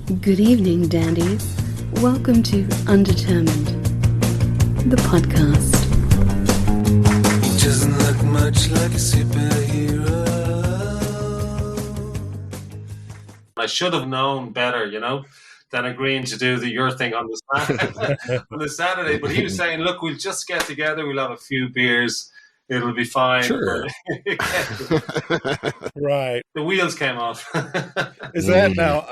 Good evening, dandies. Welcome to Undetermined, the podcast. He doesn't look much like a superhero. I should have known better, than agreeing to do your thing on the Saturday. But he was saying, look, we'll just get together, we'll have a few beers, it'll be fine. Sure. Right. The wheels came off. Is that now?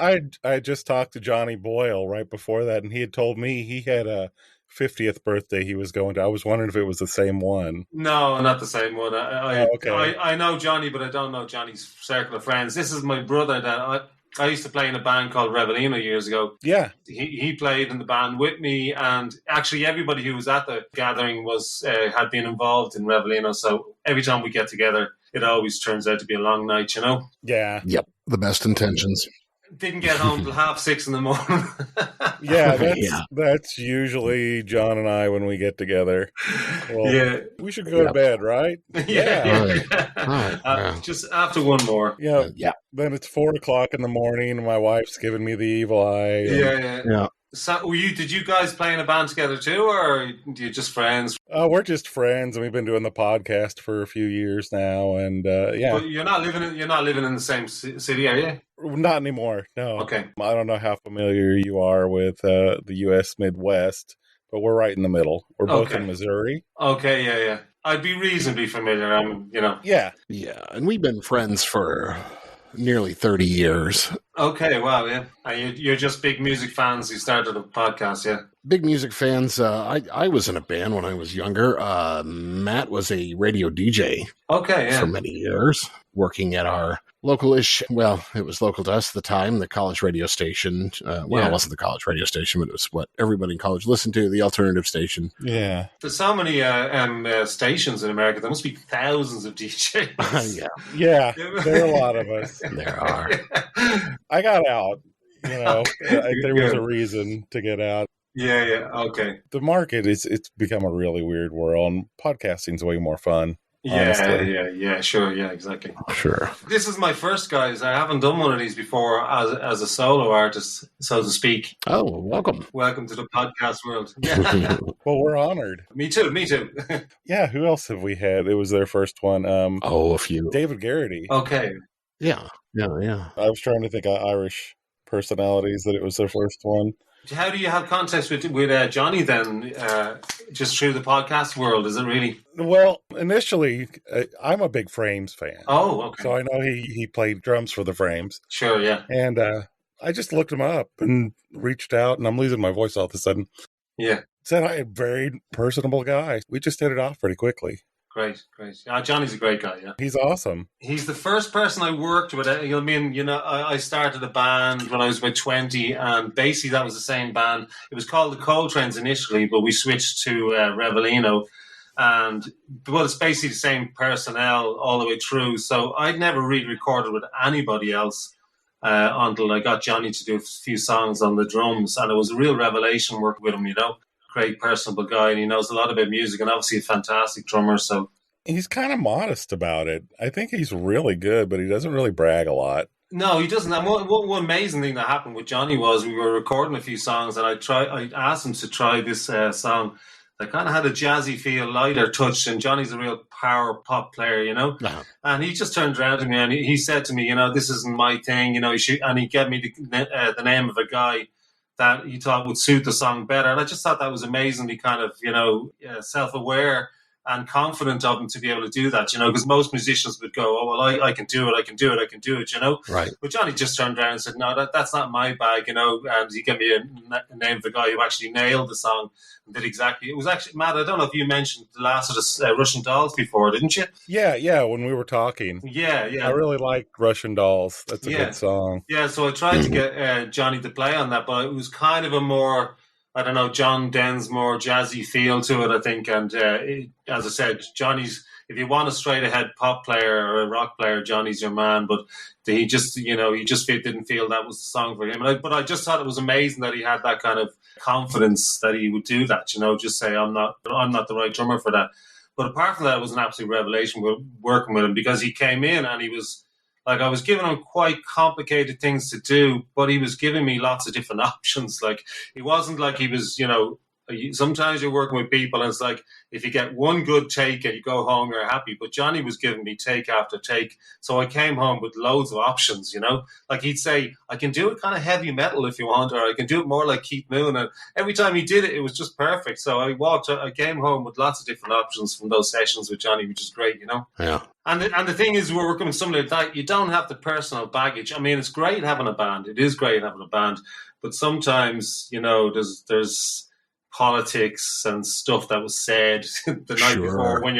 I just talked to Johnny Boyle right before that, and he had told me he had a 50th birthday he was going to. I was wondering if it was the same one. No, not the same one. Okay. I know Johnny, but I don't know Johnny's circle of friends. This is my brother that I used to play in a band called Revelino years ago. Yeah. He played in the band with me, and actually everybody who was at the gathering had been involved in Revelino. So every time we get together, it always turns out to be a long night, Yeah. Yep. The best intentions. Didn't get home till 6:30 in the morning. Yeah, that's usually John and I when we get together. Well, yeah. We should go to bed, right? Yeah. Just after one more. Yeah. Yeah. Then it's 4:00 in the morning, and my wife's giving me the evil eye. Yeah. So, did you guys play in a band together too, or are you just friends? We're just friends, and we've been doing the podcast for a few years now, and yeah. But you're not living in the same city, are you? Not anymore. No. Okay. I don't know how familiar you are with the U.S. Midwest, but we're right in the middle. We're both in Missouri. Okay. Yeah. I'd be reasonably familiar. Yeah. Yeah. And we've been friends for nearly 30 years. Okay, wow, yeah. And you're just big music fans. You started a podcast, yeah? Big music fans. I was in a band when I was younger. Matt was a radio DJ for many years, working at our local-ish, well, it was local to us at the time, the college radio station. It wasn't the college radio station, but it was what everybody in college listened to, the alternative station. Yeah. There's so many stations in America. There must be thousands of DJs. Yeah, there are a lot of us. There are. I got out. There was a reason to get out. Yeah, okay. The market it's become a really weird world, and podcasting's way more fun. Honestly. Yeah, sure, yeah, exactly. Sure. This is my first, guys. I haven't done one of these before as a solo artist, so to speak. Oh, welcome. Welcome to the podcast world. Yeah. Well, we're honored. Me too. Yeah, who else have we had? It was their first one. A few. David Garrity. Okay. Yeah. I was trying to think of Irish personalities that it was their first one. How do you have context with Johnny then, just through the podcast world? Is it really? Well, initially, I'm a big Frames fan. Oh, okay. So I know he played drums for the Frames. Sure, yeah. And I just looked him up and reached out, and I'm losing my voice all of a sudden. Yeah. Said I very personable guy. We just hit it off pretty quickly. Great. Johnny's a great guy, yeah. He's awesome. He's the first person I worked with. I started a band when I was about 20, and basically that was the same band. It was called the Coltrane's initially, but we switched to Revelino. It's basically the same personnel all the way through. So I'd never really recorded with anybody else until I got Johnny to do a few songs on the drums. And it was a real revelation working with him, Great personable guy, and he knows a lot about music, and obviously a fantastic drummer. So he's kind of modest about it. I think he's really good, but he doesn't really brag a lot. No, he doesn't. And one amazing thing that happened with Johnny was we were recording a few songs, and I asked him to try this song that kind of had a jazzy feel, lighter touch, and Johnny's a real power pop player, Uh-huh. And he just turned around to me and he said to me, this isn't my thing, and he gave me the name of a guy that he thought would suit the song better. And I just thought that was amazingly kind of, self-aware and confident of him to be able to do that, because most musicians would go, oh, well, I can do it, Right. But Johnny just turned around and said, no, that's not my bag, and he gave me a name of the guy who actually nailed the song and did exactly. It was actually, Matt, I don't know if you mentioned the last of the Russian Dolls before, didn't you? Yeah, when we were talking. Yeah. I really liked Russian Dolls. That's a good song. Yeah, so I tried to get Johnny to play on that, but it was kind of a more, I don't know, John Densmore jazzy feel to it, I think. And as I said, Johnny's, if you want a straight ahead pop player or a rock player, Johnny's your man. But he just, didn't feel that was the song for him. But I just thought it was amazing that he had that kind of confidence that he would do that. Just say I'm not the right drummer for that. But apart from that, it was an absolute revelation working with him, because he came in and he was Like I was giving him quite complicated things to do, but he was giving me lots of different options. Like it wasn't like he was, sometimes you're working with people and it's like, if you get one good take and you go home, you're happy. But Johnny was giving me take after take. So I came home with loads of options, Like he'd say, I can do it kind of heavy metal if you want, or I can do it more like Keith Moon. And every time he did it, it was just perfect. So I came home with lots of different options from those sessions with Johnny, which is great, Yeah. And the thing is, we're working with somebody like that. You don't have the personal baggage. I mean, it's great having a band. It is great having a band. But sometimes, there's politics and stuff that was said the night before when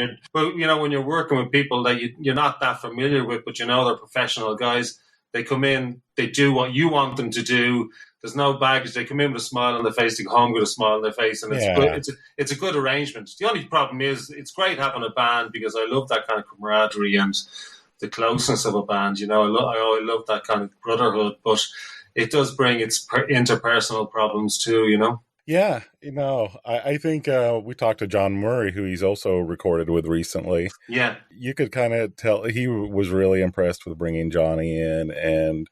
you're working with people that you're not that familiar with, but they're professional guys. They come in, they do what you want them to do. There's no baggage. They come in with a smile on their face, they go home with a smile on their face, and it's good. It's a good arrangement. The only problem is it's great having a band because I love that kind of camaraderie and the closeness of a band. I love that kind of brotherhood, but it does bring its interpersonal problems too. Yeah, I think we talked to John Murray, who he's also recorded with recently. Yeah. You could kind of tell he was really impressed with bringing Johnny in, and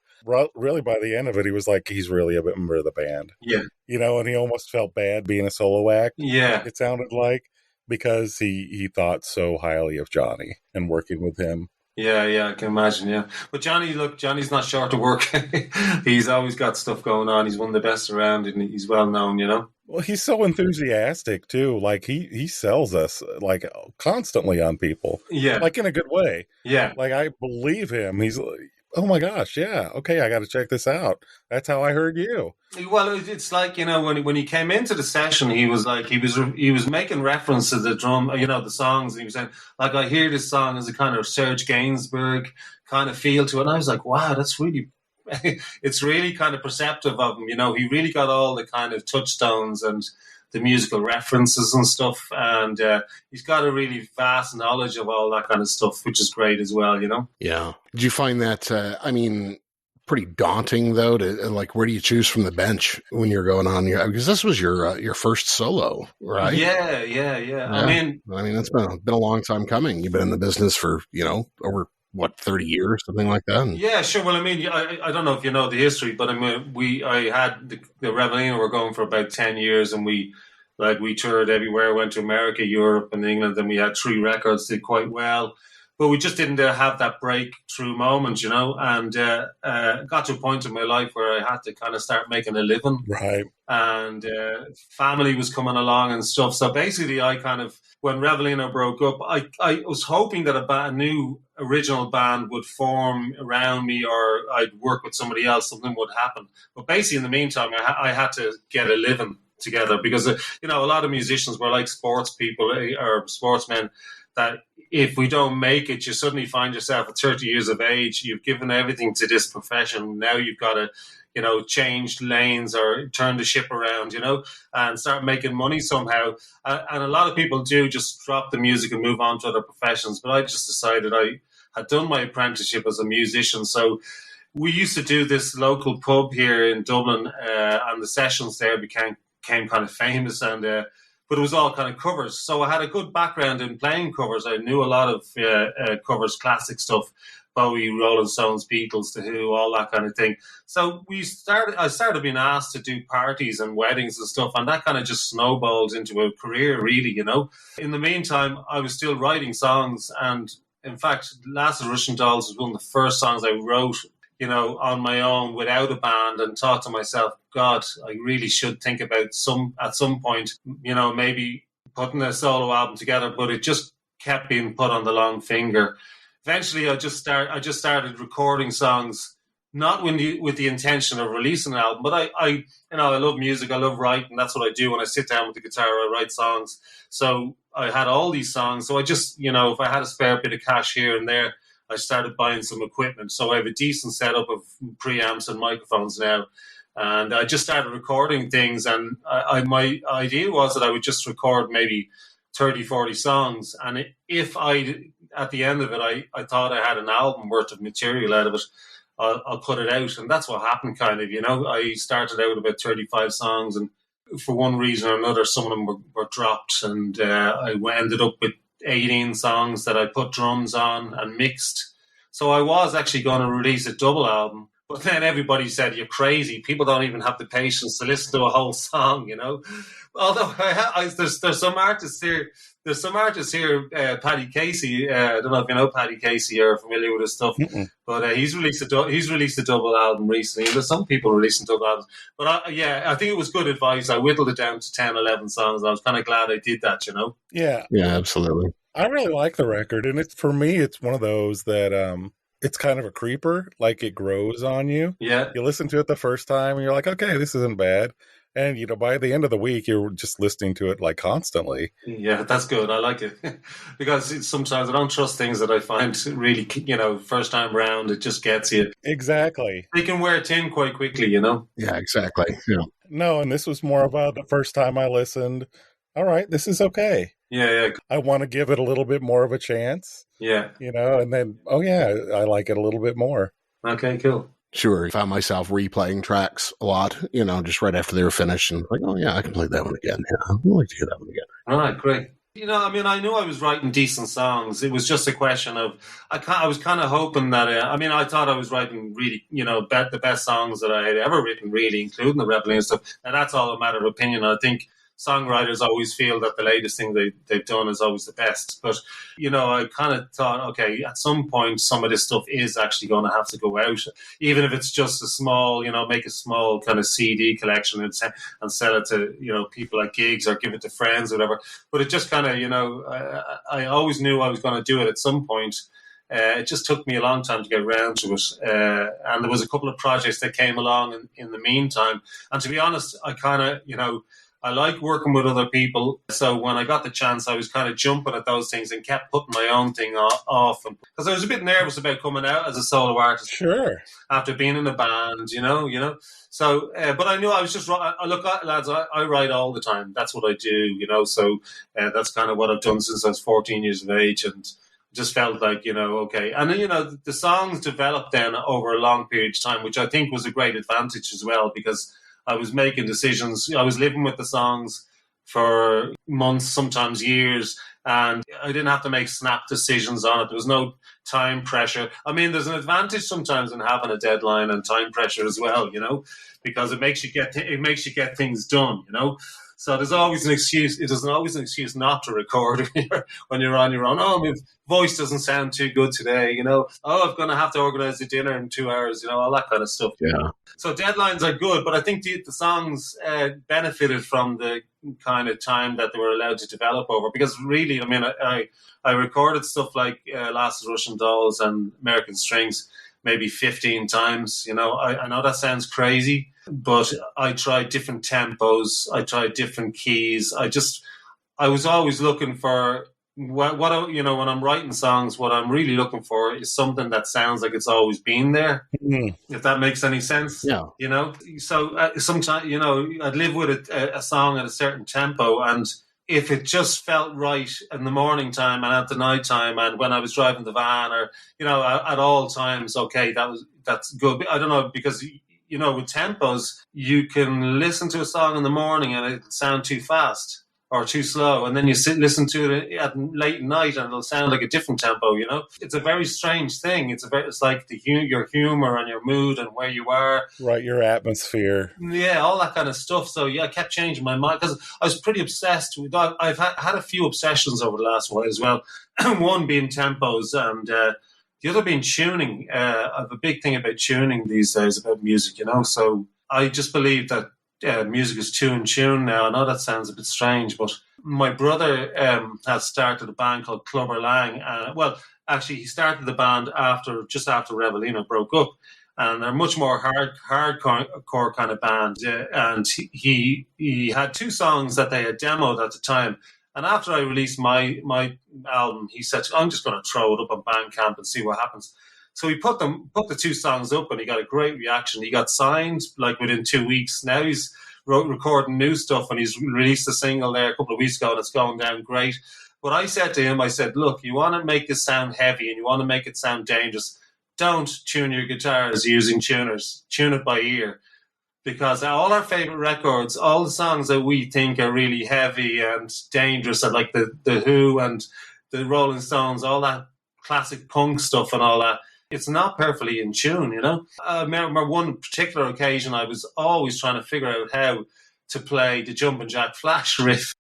really by the end of it, he was like, he's really a member of the band. Yeah. And he almost felt bad being a solo act. Yeah. It sounded like, because he thought so highly of Johnny and working with him. Yeah, I can imagine, yeah. But Johnny's not short of work. He's always got stuff going on. He's one of the best around, and he's well known, Well, he's so enthusiastic, too. Like, he sells us, like, constantly on people. Yeah. Like, in a good way. Yeah. Like, I believe him. He's like, oh, my gosh, yeah. Okay, I got to check this out. That's how I heard you. Well, it's like, when he came into the session, he was like, he was making reference to the drum, the songs. And he was saying, like, I hear this song as a kind of Serge Gainsbourg kind of feel to it. And I was like, wow, that's really, it's really kind of perceptive of him. He really got all the kind of touchstones and the musical references and stuff. And he's got a really vast knowledge of all that kind of stuff, which is great as well, Yeah. Did you find that, pretty daunting though, to where do you choose from the bench when you're going on because this was your first solo, right? Yeah. I mean it's been a long time coming. You've been in the business for over 30 years, something like that. Yeah, sure. Well, I don't know if you know the history, but I had the Revelino were going for about 10 years, and we toured everywhere, went to America, Europe, and England, and we had 3 records, did quite well. But we just didn't have that breakthrough moment, and got to a point in my life where I had to kind of start making a living. Right. And family was coming along and stuff. So basically, I kind of, when Revelino broke up, I was hoping that a new original band would form around me, or I'd work with somebody else, something would happen. But basically, in the meantime, I had to get a living together because, a lot of musicians were like sports people or sportsmen, that if we don't make it, you suddenly find yourself at 30 years of age. You've given everything to this profession. Now you've got to, change lanes or turn the ship around, and start making money somehow. And a lot of people do just drop the music and move on to other professions. But I just decided I had done my apprenticeship as a musician. So we used to do this local pub here in Dublin, and the sessions there became kind of famous, and but it was all kind of covers. So I had a good background in playing covers. I knew a lot of covers, classic stuff, Bowie, Rolling Stones, Beatles, The Who, all that kind of thing. So I started being asked to do parties and weddings and stuff, and that kind of just snowballed into a career, really, In the meantime, I was still writing songs, and in fact, Last of the Russian Dolls was one of the first songs I wrote, on my own without a band, and thought to myself, God, I really should think about at some point, maybe putting a solo album together, but it just kept being put on the long finger. Eventually, I just started recording songs, not with the intention of releasing an album, but I love music, I love writing. That's what I do when I sit down with the guitar. I write songs. So I had all these songs. So I just, if I had a spare bit of cash here and there, I started buying some equipment. So I have a decent setup of preamps and microphones now. And I just started recording things. And my idea was that I would just record maybe 30, 40 songs. And at the end of it, I thought I had an album worth of material out of it. I'll put it out. And that's what happened, kind of, I started out about 35 songs. And for one reason or another, some of them were dropped. And I ended up with 18 songs that I put drums on and mixed. So I was actually going to release a double album. But then everybody said, you're crazy. People don't even have the patience to listen to a whole song, you know. Although there's some artists here. There's some artists here, Paddy Casey. I don't know if you know Paddy Casey or are familiar with his stuff, but he's released a double album recently. There's some people releasing double albums. But I think it was good advice. I whittled it down to 10, 11 songs. And I was kind of glad I did that, you know. Yeah, absolutely. I really like the record, and for me, it's one of those that it's kind of a creeper. Like, it grows on you. Yeah. You listen to it the first time, and you're like, okay, this isn't bad. And, you know, by the end of the week, you're just listening to it, like, constantly. Yeah, that's good. I like it. Because sometimes I don't trust things that I find really, you know, first time round, it just gets you. Exactly. They can wear thin quite quickly, you know? Yeah, exactly. Yeah. No, and this was more about the first time I listened. All right, this is okay. Yeah. I want to give it a little bit more of a chance. Yeah. You know, and then, oh yeah, I like it a little bit more. Okay, cool. Sure. I found myself replaying tracks a lot, you know, just right after they were finished and like, oh yeah, I can play that one again. Yeah, I'd like to hear that one again. All right, great. You know, I mean, I knew I was writing decent songs. It was just a question of, I was kind of hoping that, I thought I was writing really, you know, the best songs that I had ever written, really, including the Revelino stuff. And that's all a matter of opinion. I think songwriters always feel that the latest thing they've done is always the best. But, you know, I kind of thought, okay, at some point, some of this stuff is actually going to have to go out, even if it's just a small, you know, make a small kind of CD collection and sell it to, you know, people at gigs or give it to friends or whatever. But it just kind of, you know, I always knew I was going to do it at some point. It just took me a long time to get around to it. And there was a couple of projects that came along in the meantime. And to be honest, I kind of, you know, I like working with other people. So when I got the chance, I was kind of jumping at those things and kept putting my own thing off. Because I was a bit nervous about coming out as a solo artist. Sure. After being in a band, you know. So, but I knew I was just, look, lads, I write all the time. That's what I do, you know. So that's kind of what I've done since I was 14 years of age. And just felt like, you know, okay. And then, you know, the songs developed then over a long period of time, which I think was a great advantage as well, because I was making decisions. I was living with the songs for months, sometimes years, and I didn't have to make snap decisions on it. There was no time pressure. I mean, there's an advantage sometimes in having a deadline and time pressure as well, you know, because it makes you get things done, you know. So there's always an excuse. It isn't always an excuse not to record when you're on your own. Oh, my voice doesn't sound too good today, you know. Oh, I'm going to have to organise a dinner in 2 hours, you know, all that kind of stuff. Yeah. So deadlines are good, but I think the songs benefited from the kind of time that they were allowed to develop over. Because really, I mean, I recorded stuff like Last Russian Dolls and American Strings maybe 15 times. You know, I know that sounds crazy, but I tried different tempos. I tried different keys. I was always looking for what you know, when I'm writing songs, what I'm really looking for is something that sounds like it's always been there. Mm-hmm. If that makes any sense. Yeah. You know, so sometimes, you know, I'd live with a song at a certain tempo, and if it just felt right in the morning time and at the night time and when I was driving the van, or, you know, at all times, okay, that's good. I don't know, because, you know, with tempos, you can listen to a song in the morning and it'll sound too fast or too slow, and then you listen to it at late night and it'll sound like a different tempo, you know? It's a very strange thing. It's like your humor and your mood and where you are. Right, your atmosphere. Yeah, all that kind of stuff. So, yeah, I kept changing my mind because I was pretty obsessed with that. I've had a few obsessions over the last while as well. One being tempos and the other being tuning. I have a big thing about tuning these days, about music, you know? So I just believe that music is tune now. I know that sounds a bit strange, but my brother has started a band called Clubber Lang. Well, actually, he started the band just after Revelino broke up, and they're much more hardcore kind of band. And he had 2 songs that they had demoed at the time. And after I released my album, he said, "I'm just going to throw it up on Bandcamp and see what happens." So he put the 2 songs up, and he got a great reaction. He got signed like within 2 weeks. Now he's recording new stuff, and he's released a single there a couple of weeks ago, and it's going down great. But I said to him, look, you want to make this sound heavy and you want to make it sound dangerous, don't tune your guitars using tuners. Tune it by ear. Because all our favorite records, all the songs that we think are really heavy and dangerous, are like the Who and the Rolling Stones, all that classic punk stuff and all that, it's not perfectly in tune, you know. I remember one particular occasion I was always trying to figure out how to play the Jumpin' Jack Flash riff.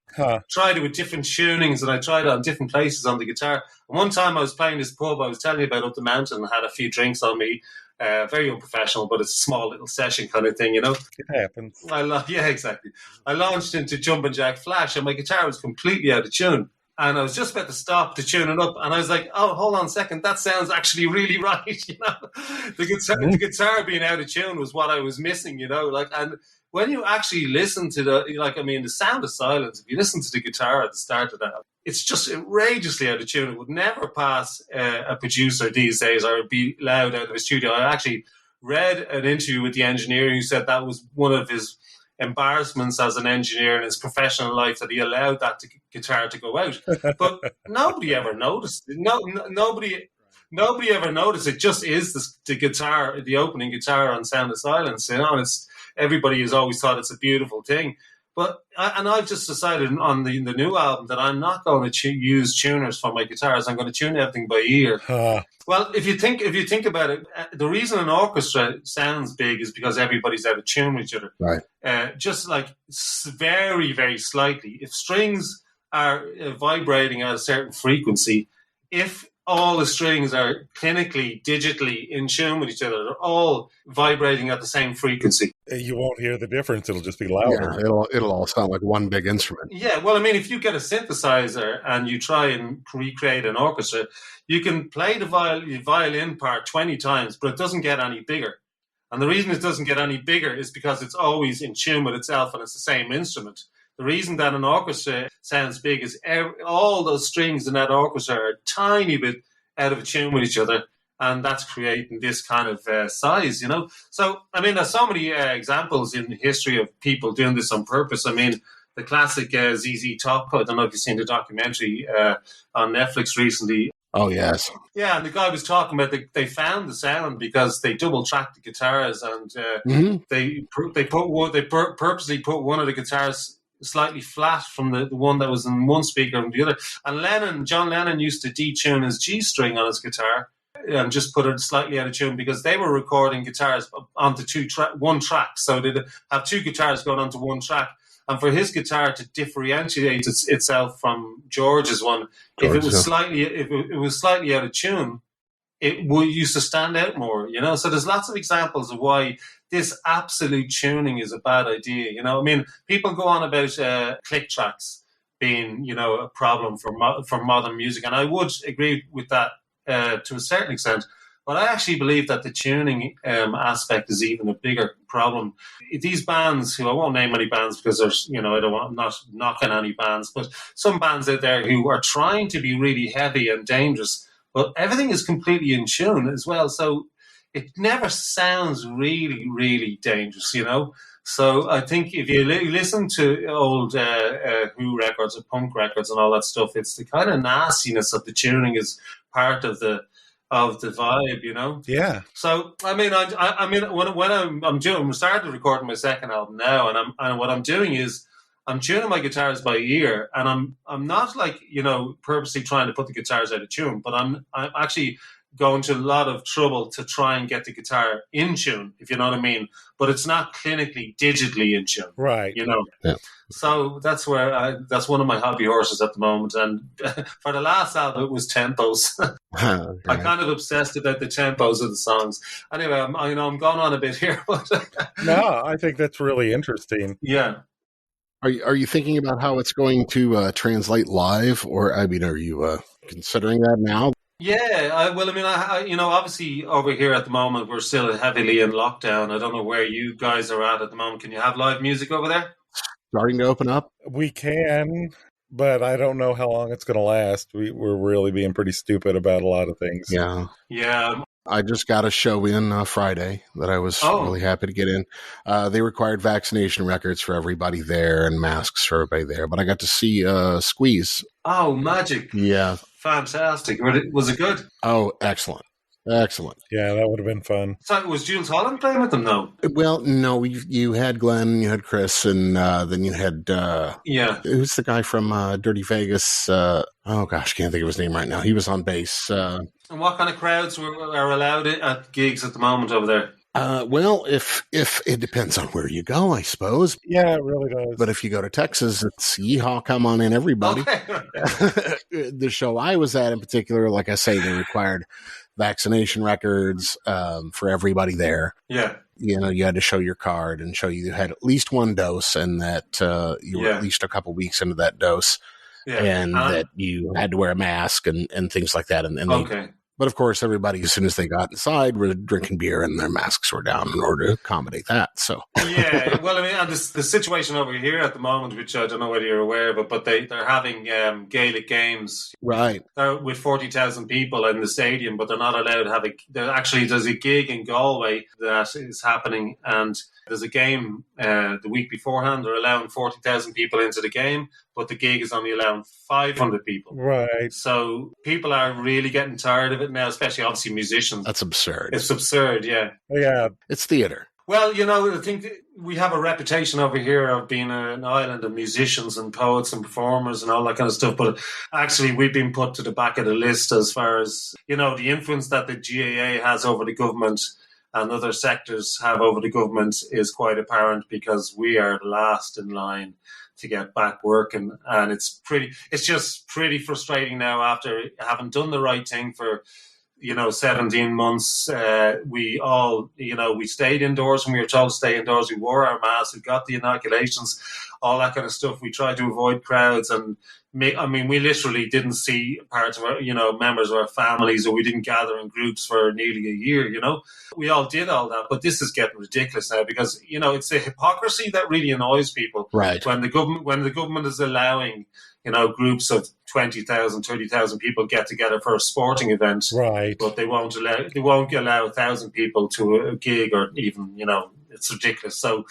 Tried it with different tunings, and I tried it on different places on the guitar. And one time I was playing this pub I was telling you about up the mountain, and had a few drinks on me. Very unprofessional, but it's a small little session kind of thing, you know. It happens. Yeah, exactly. I launched into Jumpin' Jack Flash, and my guitar was completely out of tune. And I was just about to stop to tune it up, and I was like, "Oh, hold on a second, that sounds actually really right." You know, the guitar being out of tune was what I was missing. You know, like, and when you actually listen to the sound of silence. If you listen to the guitar at the start of that, it's just outrageously out of tune. It would never pass a producer these days, or be loud out of a studio. I actually read an interview with the engineer who said that was one of his embarrassments as an engineer in his professional life, that he allowed that guitar to go out. But nobody ever noticed. Nobody ever noticed. It just is the guitar, the opening guitar on Sound of Silence. You know, and everybody has always thought it's a beautiful thing. But I've just decided on the new album that I'm not going to use tuners for my guitars. I'm going to tune everything by ear. Well, if you think about it, the reason an orchestra sounds big is because everybody's out of tune with each other. Right. Just like very, very slightly. If strings are vibrating at a certain frequency, if all the strings are clinically, digitally in tune with each other, they're all vibrating at the same frequency, you won't hear the difference. It'll just be louder. Yeah, it'll all sound like one big instrument. Yeah, well, I mean, if you get a synthesizer and you try and recreate an orchestra, you can play the violin part 20 times, but it doesn't get any bigger. And the reason it doesn't get any bigger is because it's always in tune with itself, and it's the same instrument. The reason that an orchestra sounds big is all those strings in that orchestra are a tiny bit out of tune with each other, and that's creating this kind of size, you know. So, I mean, there's so many examples in history of people doing this on purpose. I mean, the classic ZZ Top, I don't know if you've seen the documentary on Netflix recently. Oh, yes. Yeah, and the guy was talking about they found the sound because they double-tracked the guitars, and they purposely put one of the guitars slightly flat from the one that was in one speaker and the other. And John Lennon used to detune his G string on his guitar and just put it slightly out of tune, because they were recording guitars onto one track. So they'd have two guitars going onto one track. And for his guitar to differentiate itself from George's one, if it was slightly out of tune, it used to stand out more, you know. So there's lots of examples of why this absolute tuning is a bad idea, you know. I mean, people go on about click tracks being, you know, a problem for modern music, and I would agree with that to a certain extent. But I actually believe that the tuning aspect is even a bigger problem. These bands, who I won't name any bands because there's, you know, I'm not knocking any bands, but some bands out there who are trying to be really heavy and dangerous, but everything is completely in tune as well. So it never sounds really, really dangerous, you know. So I think if you listen to old Who records or punk records and all that stuff, it's the kind of nastiness of the tuning is part of the vibe, you know. Yeah. So I mean, when I'm starting recording my second album now, and what I'm doing is I'm tuning my guitars by ear, and I'm not like, you know, purposely trying to put the guitars out of tune, but I'm actually going to a lot of trouble to try and get the guitar in tune, if you know what I mean. But it's not clinically, digitally in tune, right? You know. Yeah. So that's that's one of my hobby horses at the moment. And for the last album, it was tempos. I kind of obsessed about the tempos of the songs. Anyway, I'm going on a bit here, but no, I think that's really interesting. Yeah. Are you thinking about how it's going to translate live, or I mean, are you considering that now? Yeah, obviously over here at the moment we're still heavily in lockdown. I don't know where you guys are at the moment. Can you have live music over there? Starting to open up? We can, but I don't know how long it's going to last. We're really being pretty stupid about a lot of things. Yeah. Yeah. I just got a show in Friday that I was really happy to get in. They required vaccination records for everybody there and masks for everybody there, but I got to see Squeeze. Oh, magic. Yeah. Fantastic. Was it good? Oh, excellent. Excellent. Yeah, that would have been fun. So was Jules Holland playing with them, though? Well, no, you had Glenn, you had Chris, and then you had... who's the guy from Dirty Vegas? Oh, gosh, can't think of his name right now. He was on bass. And what kind of crowds are allowed at gigs at the moment over there? Well, if it depends on where you go, I suppose. Yeah, it really does. But if you go to Texas, it's yeehaw, come on in, everybody. Okay. The show I was at in particular, like I say, they required vaccination records for everybody there. Yeah. You had to show your card and show you had at least one dose and that you were at least a couple weeks into that dose. Yeah. And that you had to wear a mask and things like that. And okay. But of course, everybody, as soon as they got inside, were drinking beer and their masks were down in order to accommodate that. So yeah, well, I mean, and the situation over here at the moment, which I don't know whether you're aware of, but they're having Gaelic games, right? With 40,000 people in the stadium, but they're not allowed to have there's a gig in Galway that is happening, and there's a game the week beforehand. They're allowing 40,000 people into the game, but the gig is only allowing 500 people. Right. So people are really getting tired of it now, especially obviously musicians. That's absurd. It's absurd, yeah. Yeah. It's theater. Well, I think we have a reputation over here of being an island of musicians and poets and performers and all that kind of stuff. But actually, we've been put to the back of the list as far as, the influence that the GAA has over the government and other sectors have over the government is quite apparent, because we are last in line to get back working. And it's just pretty frustrating now after having done the right thing for 17 months. We all, we stayed indoors when we were told to stay indoors. We wore our masks, we got the inoculations, all that kind of stuff. We tried to avoid crowds, and we literally didn't see parts of our, members of our families, or we didn't gather in groups for nearly a year, We all did all that, but this is getting ridiculous now, because, it's the hypocrisy that really annoys people. Right. When the government is allowing, groups of 20,000, 30,000 people get together for a sporting event, right? But they won't allow 1,000 people to a gig, or even, it's ridiculous. So,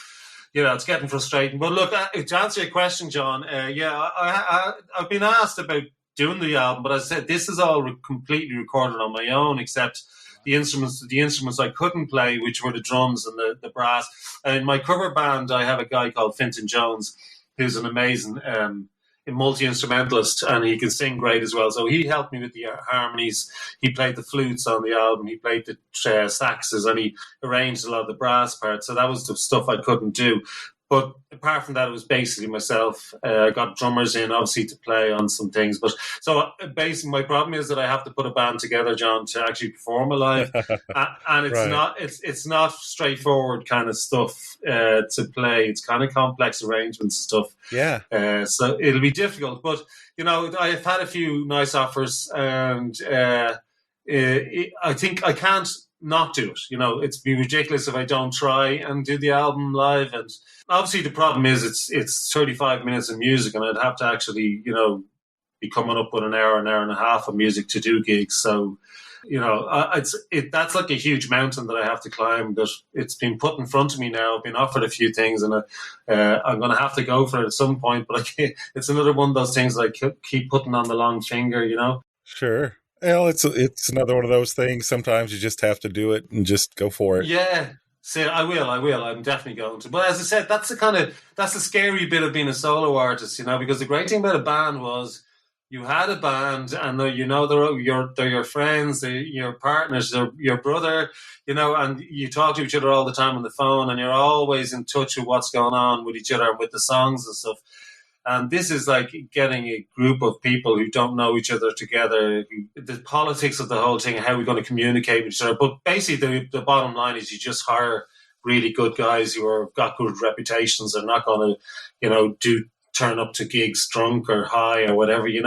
it's getting frustrating. But look, to answer your question, John, I've been asked about doing the album, but as I said, this is all completely recorded on my own, except the instruments I couldn't play, which were the drums and the brass. In my cover band, I have a guy called Fintan Jones, who's an amazing multi-instrumentalist, and he can sing great as well. So he helped me with the harmonies. He played the flutes on the album. He played the saxes, and he arranged a lot of the brass parts. So that was the stuff I couldn't do. But apart from that, it was basically myself. I got drummers in, obviously, to play on some things. But so basically, my problem is that I have to put a band together, John, to actually perform live, and it's right. It's not straightforward kind of stuff to play. It's kind of complex arrangements and stuff. Yeah. So it'll be difficult. But I've had a few nice offers, and I think I can't not do it. It's be ridiculous if I don't try and do the album live. And obviously the problem is it's 35 minutes of music, and I'd have to actually, be coming up with an hour and a half of music to do gigs. So, that's like a huge mountain that I have to climb, that it's been put in front of me now. I've been offered a few things, and I'm going to have to go for it at some point, but it's another one of those things that I keep putting on the long finger, Sure. Well, it's another one of those things. Sometimes you just have to do it and just go for it. Yeah. So I will. I'm definitely going to. But as I said, that's the scary bit of being a solo artist, because the great thing about a band was you had a band, and they're your friends, they're your partners, they're your brother, and you talk to each other all the time on the phone, and you're always in touch with what's going on with each other, with the songs and stuff. And this is like getting a group of people who don't know each other together, the politics of the whole thing, how we're going to communicate with each other. But basically, the bottom line is you just hire really good guys who have got good reputations. They're not going to, turn up to gigs drunk or high or whatever. You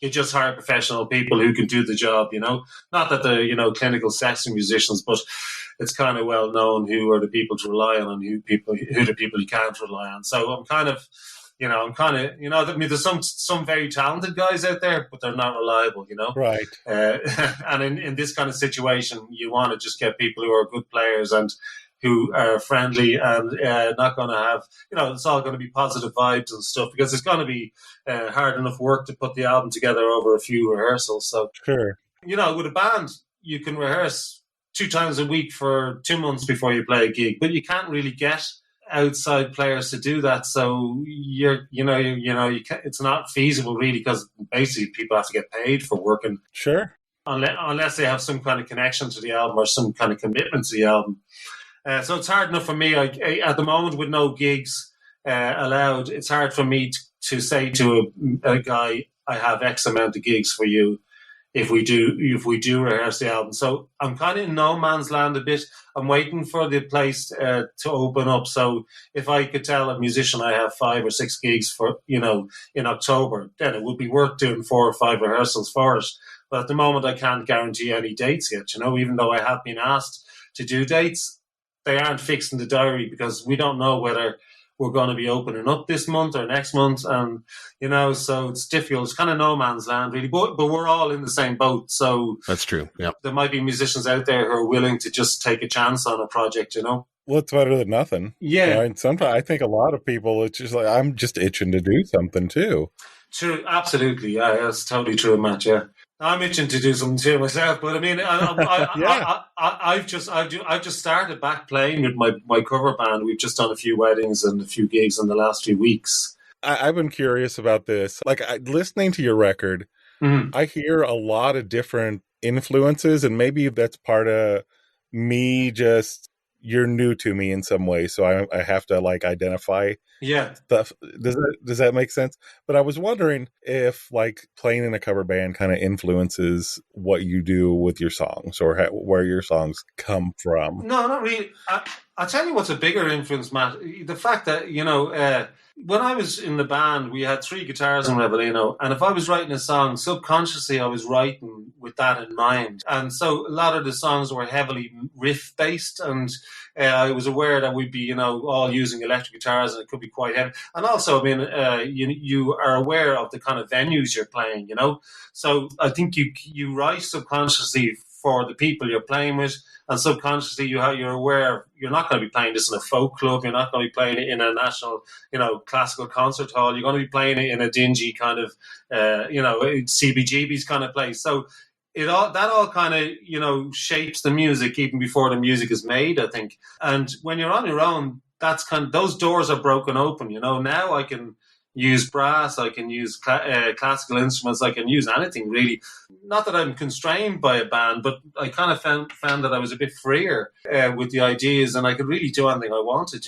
just hire professional people who can do the job. Not that they're clinical session musicians, but it's kind of well known who are the people to rely on and who the people you can't rely on. So I'm kind of. There's some very talented guys out there, but they're not reliable, Right. And in this kind of situation, you want to just get people who are good players and who are friendly and not going to have, it's all going to be positive vibes and stuff, because it's going to be hard enough work to put the album together over a few rehearsals. So, sure. With a band, you can rehearse 2 times a week for 2 months before you play a gig, but you can't really get outside players to do that, so it's not feasible really, because basically people have to get paid for working. Sure. unless they have some kind of connection to the album or some kind of commitment to the album. So it's hard enough for me. At the moment, with no gigs allowed, it's hard for me to say to a guy, I have X amount of gigs for you if we do rehearse the album. So I'm kind of in no man's land a bit. I'm waiting for the place to open up. So if I could tell a musician I have 5 or 6 gigs for, in October, then it would be worth doing 4 or 5 rehearsals for it. But at the moment, I can't guarantee any dates yet, even though I have been asked to do dates. They aren't fixed in the diary because we don't know whether we're going to be opening up this month or next month. And, so it's difficult. It's kind of no man's land, really. But we're all in the same boat. So that's true. Yeah. There might be musicians out there who are willing to just take a chance on a project, Well, it's better than nothing. Yeah. And sometimes I think a lot of people, it's just like, I'm just itching to do something too. True. Absolutely. Yeah, that's totally true, Matt. Yeah. I'm itching to do something too myself, but I mean, I've just started back playing with my cover band. We've just done a few weddings and a few gigs in the last few weeks. I've been curious about this. Like, listening to your record, I hear a lot of different influences, and maybe that's part of me just, you're new to me in some way, so I have to identify stuff. Does that make sense? But I was wondering if playing in a cover band kind of influences what you do with your songs, or where your songs come from. No, not really. I'll tell you what's a bigger influence, Matt. The fact that, when I was in the band, we had 3 guitars in Revelino, and if I was writing a song, subconsciously I was writing with that in mind. And so a lot of the songs were heavily riff-based, and I was aware that we'd be, all using electric guitars, and it could be quite heavy. And also, I mean, you are aware of the kind of venues you're playing, So I think you write subconsciously for the people you're playing with, and subconsciously you're aware you're not going to be playing this in a folk club, you're not going to be playing it in a national, classical concert hall, you're going to be playing it in a dingy kind of, CBGB's kind of place. So that all kind of, shapes the music even before the music is made, I think. And when you're on your own, that's those doors are broken open, Now I can use brass, I can use classical instruments, I can use anything really. Not that I'm constrained by a band, but I kind of found that I was a bit freer with the ideas, and I could really do anything I wanted,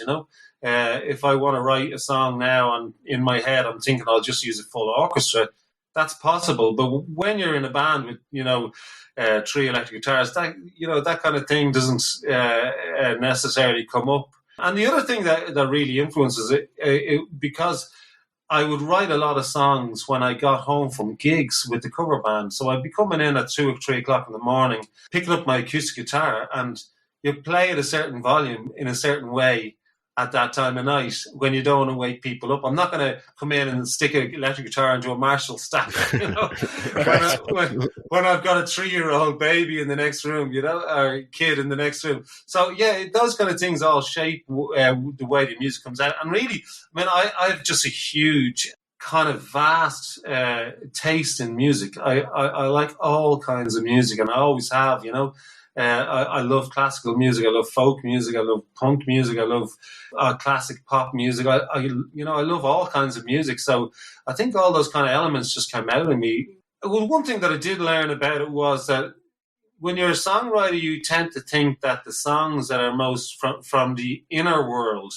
If I want to write a song now and in my head I'm thinking I'll just use a full orchestra, that's possible. But when you're in a band with, 3 electric guitars, that kind of thing doesn't necessarily come up. And the other thing that really influences it because I would write a lot of songs when I got home from gigs with the cover band. So I'd be coming in at 2 or 3 o'clock in the morning, picking up my acoustic guitar, and you play at a certain volume in a certain way at that time of night when you don't want to wake people up. I'm not going to come in and stick an electric guitar into a Marshall stack, when I've got a 3-year-old baby in the next room, or a kid in the next room. So, yeah, those kind of things all shape the way the music comes out. And really, I mean, I have just a huge kind of vast taste in music. I like all kinds of music, and I always have, I love classical music. I love folk music. I love punk music. I love classic pop music. I love all kinds of music. So I think all those kind of elements just came out of me. Well, one thing that I did learn about it was that when you're a songwriter, you tend to think that the songs that are most from the inner world,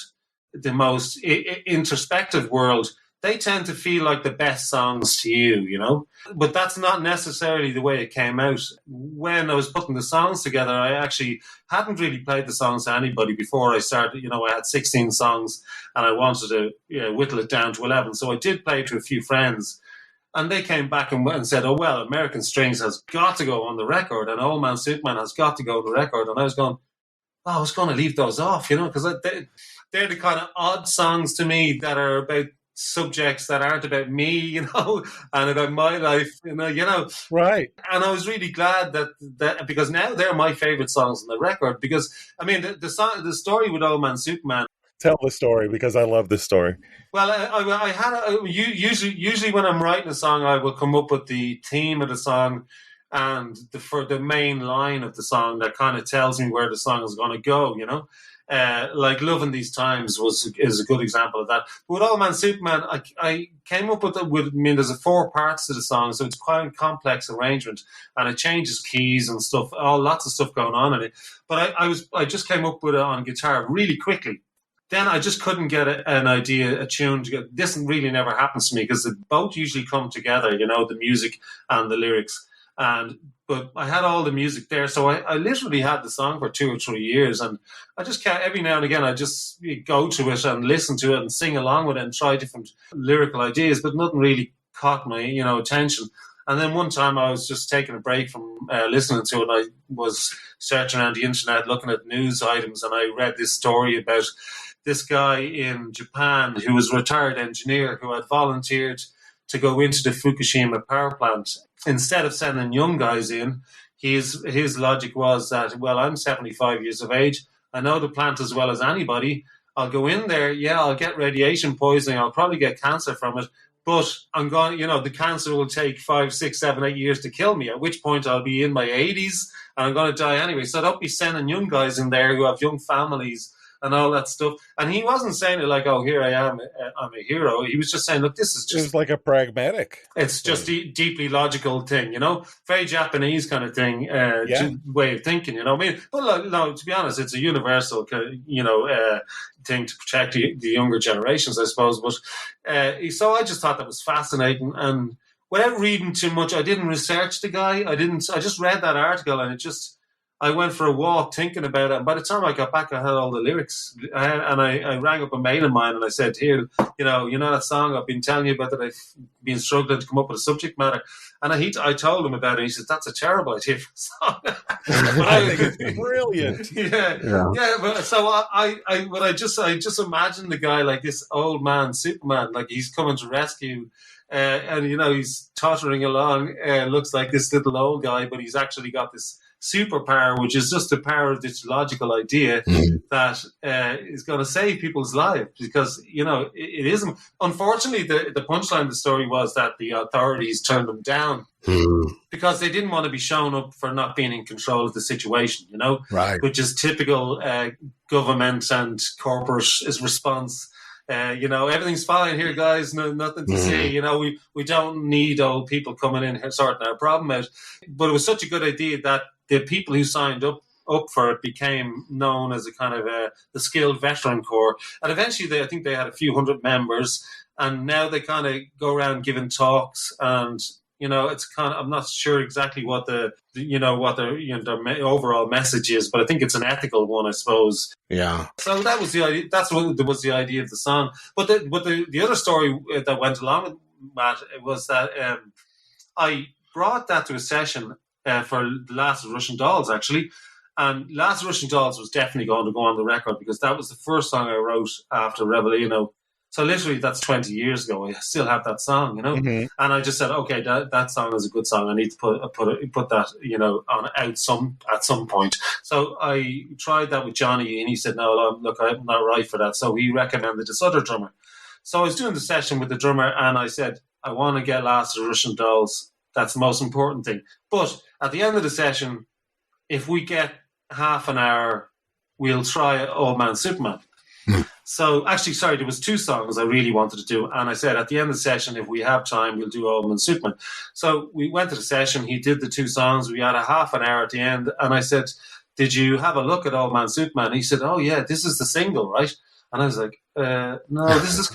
the most introspective world, they tend to feel like the best songs to you, But that's not necessarily the way it came out. When I was putting the songs together, I actually hadn't really played the songs to anybody before I started. I had 16 songs and I wanted to whittle it down to 11. So I did play to a few friends. And they came back and said, oh, well, American Strings has got to go on the record and Old Man Superman has got to go on the record. And I was going, I was going to leave those off, because they're the kind of odd songs to me that are about subjects that aren't about me, and about my life, Right. And I was really glad that because now they're my favorite songs on the record. Because I mean, the story with Old Man Superman. Tell the story, because I love this story. Well, I had usually when I'm writing a song, I will come up with the theme of the song and for the main line of the song that kind of tells me where the song is going to go, like Loving These Times is a good example of that. But with Old Man Superman, I came up with there's 4 parts to the song, so it's quite a complex arrangement, and it changes keys and stuff, lots of stuff going on in it. But I just came up with it on guitar really quickly. Then I just couldn't get a tune together. This really never happens to me because they both usually come together, the music and the lyrics. But I had all the music there, so I literally had the song for 2 or 3 years, and I just can't. Every now and again, I just go to it and listen to it and sing along with it and try different lyrical ideas, but nothing really caught my attention. And then one time I was just taking a break from listening to it, and I was searching around the internet, looking at news items, and I read this story about this guy in Japan who was a retired engineer who had volunteered to go into the Fukushima power plant. Instead of sending young guys in, his logic was that, well, I'm 75 years of age. I know the plant as well as anybody. I'll go in there. Yeah, I'll get radiation poisoning. I'll probably get cancer from it. But I'm going, the cancer will take 5, 6, 7, 8 years to kill me, at which point I'll be in my 80s and I'm going to die anyway. So don't be sending young guys in there who have young families and all that stuff. And he wasn't saying it like, oh, here I am, I'm a hero. He was just saying, look, this is just... It was like a pragmatic... It's just a deeply logical thing, Very Japanese kind of thing, way of thinking, I mean? But no, to be honest, it's a universal, thing to protect the younger generations, I suppose. But so I just thought that was fascinating. And without reading too much, I didn't research the guy. I just read that article, and I went for a walk thinking about it. And by the time I got back, I had all the lyrics. I rang up a mate of mine and I said, here, you know that song I've been telling you about that I've been struggling to come up with a subject matter. And I told him about it. And he said, that's a terrible idea for a song. But I think it's brilliant. Yeah. But so I just imagine the guy like this old man, Superman, like he's coming to rescue. And, he's tottering along, looks like this little old guy, but he's actually got this superpower, which is just the power of this logical idea that is going to save people's lives. Because, it isn't. Unfortunately, the punchline of the story was that the authorities turned them down because they didn't want to be shown up for not being in control of the situation, right. Which is typical government and corporate response. Everything's fine here, guys. No, nothing to see. We don't need old people coming in here sorting our problem out. But it was such a good idea that the people who signed up for it became known as a kind of the skilled veteran corps. And eventually, I think they had a few hundred members. And now they kind of go around giving talks and. It's kind of, I'm not sure exactly what their overall message is, but I think it's an ethical one, I suppose. Yeah. So that was the idea. That's what was the idea of the song. But the other story that went along with Matt was that I brought that to a session for The Last of Russian Dolls, actually. And Last of Russian Dolls was definitely going to go on the record because that was the first song I wrote after Revelino. So literally, that's 20 years ago. I still have that song, And I just said, okay, that song is a good song. I need to put that, on out at some point. So I tried that with Johnny, and he said, no, look, I'm not right for that. So he recommended this other drummer. So I was doing the session with the drummer, and I said, I want to get Last of Russian Dolls. That's the most important thing. But at the end of the session, if we get half an hour, we'll try Old Man Superman. So actually, sorry, there was 2 songs I really wanted to do. And I said, at the end of the session, if we have time, we'll do Old Man Superman. So we went to the session. He did the 2 songs. We had a half an hour at the end. And I said, did you have a look at Old Man Superman? And he said, oh, yeah, this is the single, right? And I was like, no, this is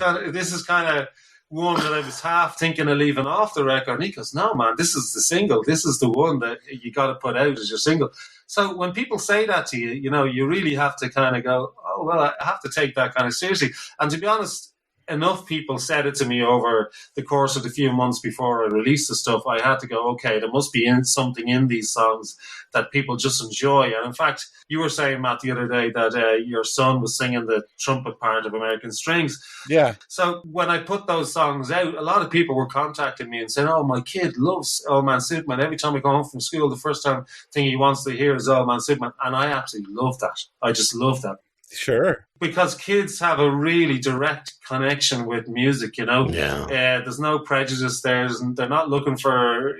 kind of one that I was half thinking of leaving off the record. And he goes, no, man, this is the single. This is the one that you got to put out as your single. So when people say that to you, you really have to kind of go, oh, well, I have to take that kind of seriously. And to be honest, enough people said it to me over the course of the few months before I released the stuff. I had to go, okay, there must be something in these songs that people just enjoy. And in fact, you were saying, Matt, the other day that your son was singing the trumpet part of American Strings. Yeah. So when I put those songs out, a lot of people were contacting me and saying, oh, my kid loves Old Man Superman. Every time I go home from school, the first thing he wants to hear is Old Man Superman. And I absolutely love that. I just love that. Sure. Because kids have a really direct connection with music, Yeah. There's no prejudice there. They're not looking for,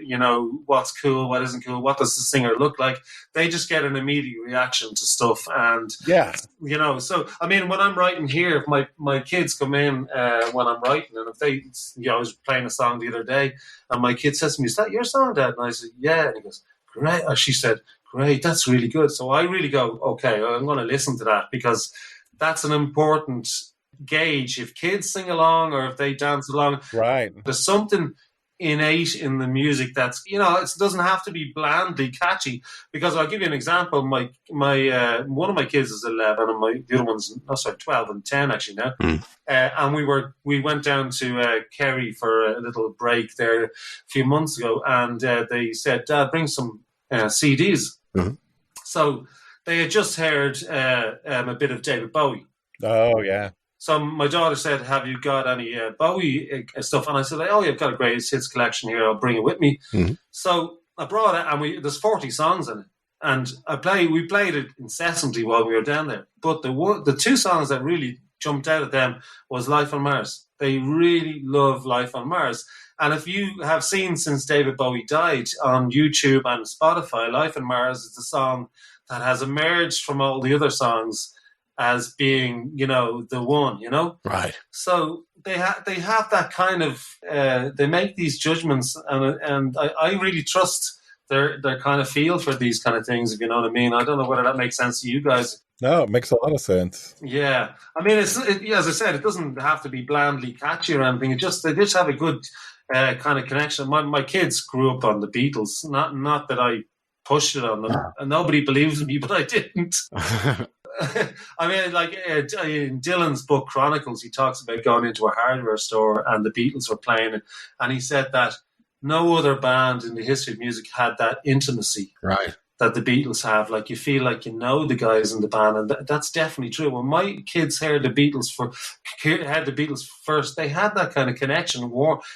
what's cool, what isn't cool, what does the singer look like. They just get an immediate reaction to stuff. And, so, I mean, when I'm writing here, if my kids come in when I'm writing, and if they, I was playing a song the other day, and my kid says to me, "Is that your song, Dad?" And I said, "Yeah." And he goes, "Great." She said, "Great, that's really good." So I really go, okay, I'm going to listen to that, because that's an important gauge. If kids sing along or if they dance along, right, there's something innate in the music that's, it doesn't have to be blandly catchy. Because I'll give you an example. My one of my kids is 11, and the other one's 12 and 10 actually now. And we went down to Kerry for a little break there a few months ago, and they said, "Dad, bring some CDs." Mm-hmm. So they had just heard a bit of David Bowie. Oh, yeah. So my daughter said, "Have you got any Bowie stuff?" And I said, "Oh, yeah, I've got a greatest hits collection here. I'll bring it with me." Mm-hmm. So I brought it, and there's 40 songs in it. And we played it incessantly while we were down there. But the two songs that really jumped out at them was Life on Mars. They really love Life on Mars. And if you have seen since David Bowie died on YouTube and Spotify, Life on Mars is the song that has emerged from all the other songs as being, the one, Right. So they have that kind of, they make these judgments, and I really trust their kind of feel for these kind of things, if you know what I mean. I don't know whether that makes sense to you guys. No, it makes a lot of sense. Yeah. I mean, as I said, it doesn't have to be blandly catchy or anything. They just have a good kind of connection. My kids grew up on the Beatles. Not that I pushed it on them. And nobody believes me, but I didn't. I mean, like in Dylan's book Chronicles, he talks about going into a hardware store and the Beatles were playing it. And he said that no other band in the history of music had that intimacy. Right. That the Beatles have. Like, you feel like you know the guys in the band, and that's definitely true. When my kids heard the Beatles first, they had that kind of connection.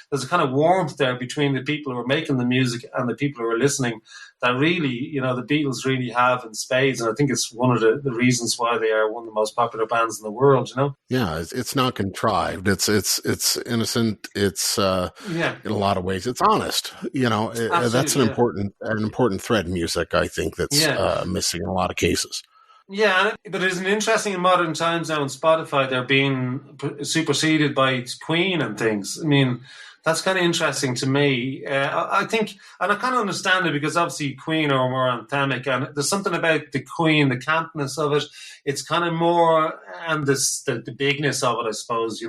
There's a kind of warmth there between the people who are making the music and the people who are listening that really, the Beatles really have in spades. And I think it's one of the reasons why they are one of the most popular bands in the world, Yeah, it's not contrived. It's innocent. It's in a lot of ways, it's honest. That's an important thread in music, I think, that's missing in a lot of cases. Yeah, but isn't it interesting in modern times now on Spotify, they're being superseded by Queen and things. I mean, that's kind of interesting to me. I think, and I kind of understand it, because obviously Queen are more anthemic, and there's something about the Queen, the campness of it. It's kind of more, and the bigness of it, I suppose,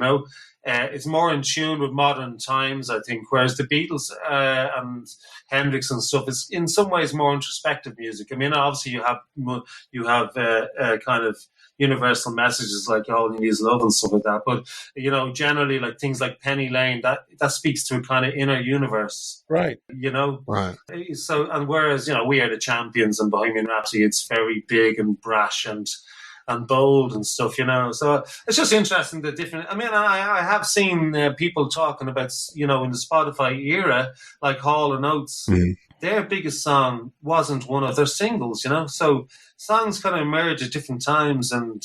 it's more in tune with modern times, I think, whereas the Beatles and Hendrix and stuff is in some ways more introspective music. I mean, obviously you have kind of universal messages like all you need is love and stuff like that. But, generally like things like Penny Lane, that speaks to a kind of inner universe. Right. Right. So, and whereas, We Are the Champions and Bohemian Rhapsody, it's very big and brash and bold and stuff, So it's just interesting the different. I mean, I have seen people talking about, in the Spotify era, like Hall and Oates. Mm-hmm. Their biggest song wasn't one of their singles, So songs kind of emerge at different times, and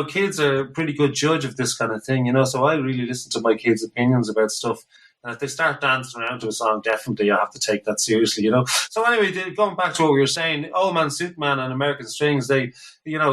kids are a pretty good judge of this kind of thing, So I really listen to my kids' opinions about stuff. And if they start dancing around to a song, definitely I have to take that seriously, So anyway, going back to what we were saying, Old Man Suitman and American Strings, they,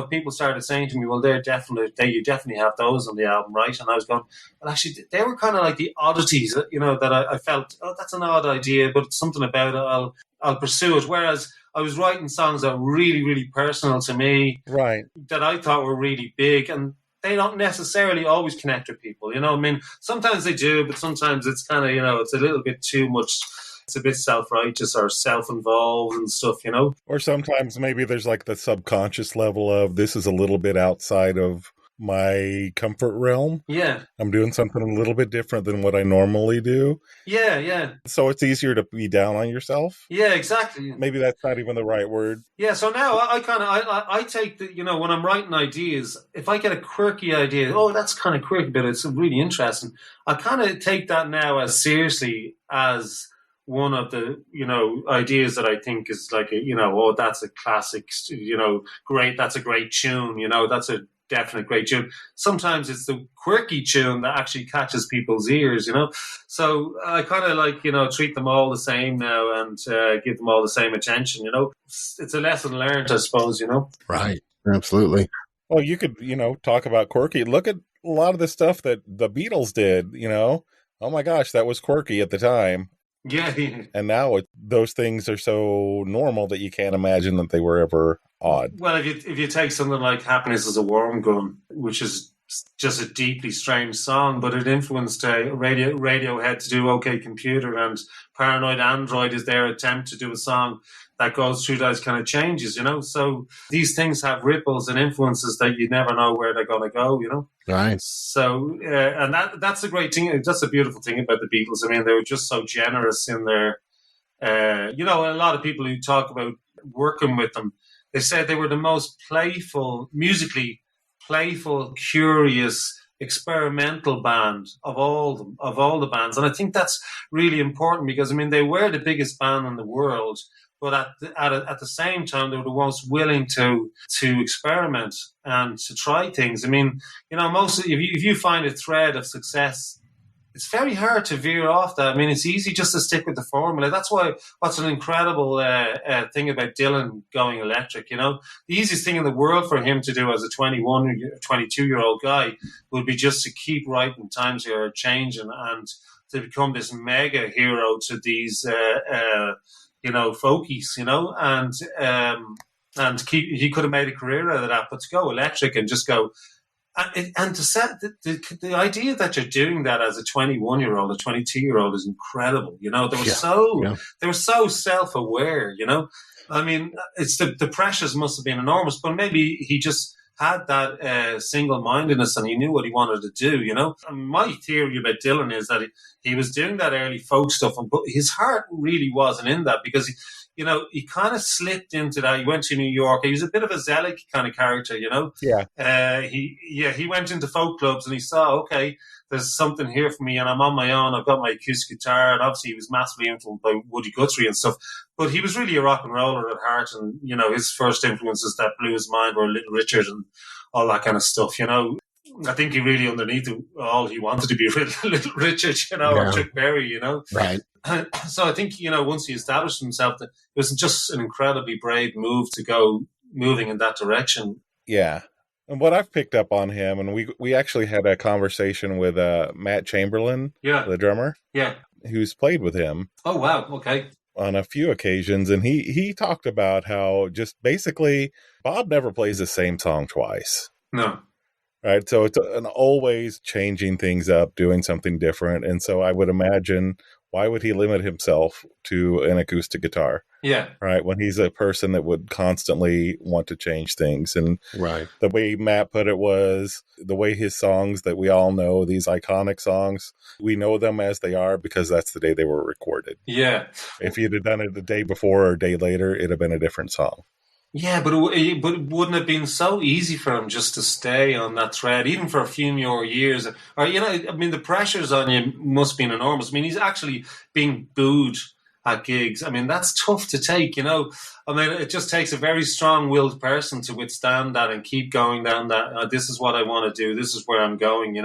people started saying to me, well, you definitely have those on the album, right? And I was going, well, actually, they were kind of like the oddities, that I felt, oh, that's an odd idea, but something about it, I'll pursue it. Whereas I was writing songs that were really, really personal to me, right? That I thought were really big, and they don't necessarily always connect with people, I mean, sometimes they do, but sometimes it's kind of, it's a little bit too much. It's a bit self-righteous or self-involved and stuff, Or sometimes maybe there's like the subconscious level of, this is a little bit outside of my comfort realm. Yeah. I'm doing something a little bit different than what I normally do. Yeah, yeah. So it's easier to be down on yourself. Yeah, exactly. Maybe that's not even the right word. Yeah, so now I take the, when I'm writing ideas, if I get a quirky idea, oh, that's kind of quirky, but it's really interesting, I kind of take that now as seriously as one of the, ideas that I think is like, that's a classic, great, that's a great tune, that's a definite great tune. Sometimes it's the quirky tune that actually catches people's ears, So I kind of like, treat them all the same now and give them all the same attention, It's a lesson learned, I suppose, Right. Absolutely. Well, you could, talk about quirky. Look at a lot of the stuff that the Beatles did, Oh my gosh, that was quirky at the time. Yeah. And now those things are so normal that you can't imagine that they were ever odd. Well, if you take something like Happiness is a Worm Gun, which is just a deeply strange song, but it influenced Radiohead to do OK Computer, and Paranoid Android is their attempt to do a song that goes through those kind of changes, So these things have ripples and influences that you never know where they're going to go, Right. So, and that's a great thing. That's a beautiful thing about the Beatles. I mean, they were just so generous in their, a lot of people who talk about working with them, they said they were the most musically playful, curious, experimental band of all the bands. And I think that's really important because, I mean, they were the biggest band in the world, but at the same time, they were the most willing to experiment and to try things. I mean, if you find a thread of success, it's very hard to veer off that. I mean, it's easy just to stick with the formula. That's what's an incredible thing about Dylan going electric, The easiest thing in the world for him to do as a 21 or 22-year-old guy would be just to keep writing times are changing and to become this mega hero to these, folkies, and he could have made a career out of that, but to go electric and just go, and to set the idea that you're doing that as a 21-year-old, a 22-year-old is incredible. They were so self-aware. I mean, it's the pressures must have been enormous, but maybe he just had that single-mindedness and he knew what he wanted to do. And my theory about Dylan is that he was doing that early folk stuff, but his heart really wasn't in that because he kind of slipped into that. He went to New York. He was a bit of a Zelig kind of character, Yeah. He went into folk clubs and he saw, okay, there's something here for me and I'm on my own. I've got my acoustic guitar, and obviously he was massively influenced by Woody Guthrie and stuff. But he was really a rock and roller at heart, and his first influences that blew his mind were Little Richard and all that kind of stuff. I think he really underneath it all he wanted to be Little Richard, or Chuck Berry, Right. So I think, once he established himself, that it was just an incredibly brave move to go moving in that direction. Yeah. And what I've picked up on him, and we actually had a conversation with Matt Chamberlain, the drummer, who's played with him. Oh, wow. Okay. On a few occasions. And he talked about how just basically Bob never plays the same song twice. No. Right. So it's an always changing things up, doing something different. And so I would imagine, why would he limit himself to an acoustic guitar? Yeah. Right. When he's a person that would constantly want to change things. And right. The way Matt put it was the way his songs that we all know, these iconic songs, we know them as they are because that's the day they were recorded. Yeah. If you'd have done it the day before or a day later, it'd have been a different song. Yeah, but it wouldn't have been so easy for him just to stay on that thread, even for a few more years. Or, I mean, the pressures on you must have been enormous. I mean, he's actually being booed at gigs. I mean, that's tough to take, I mean, it just takes a very strong-willed person to withstand that and keep going down that, this is what I want to do, this is where I'm going,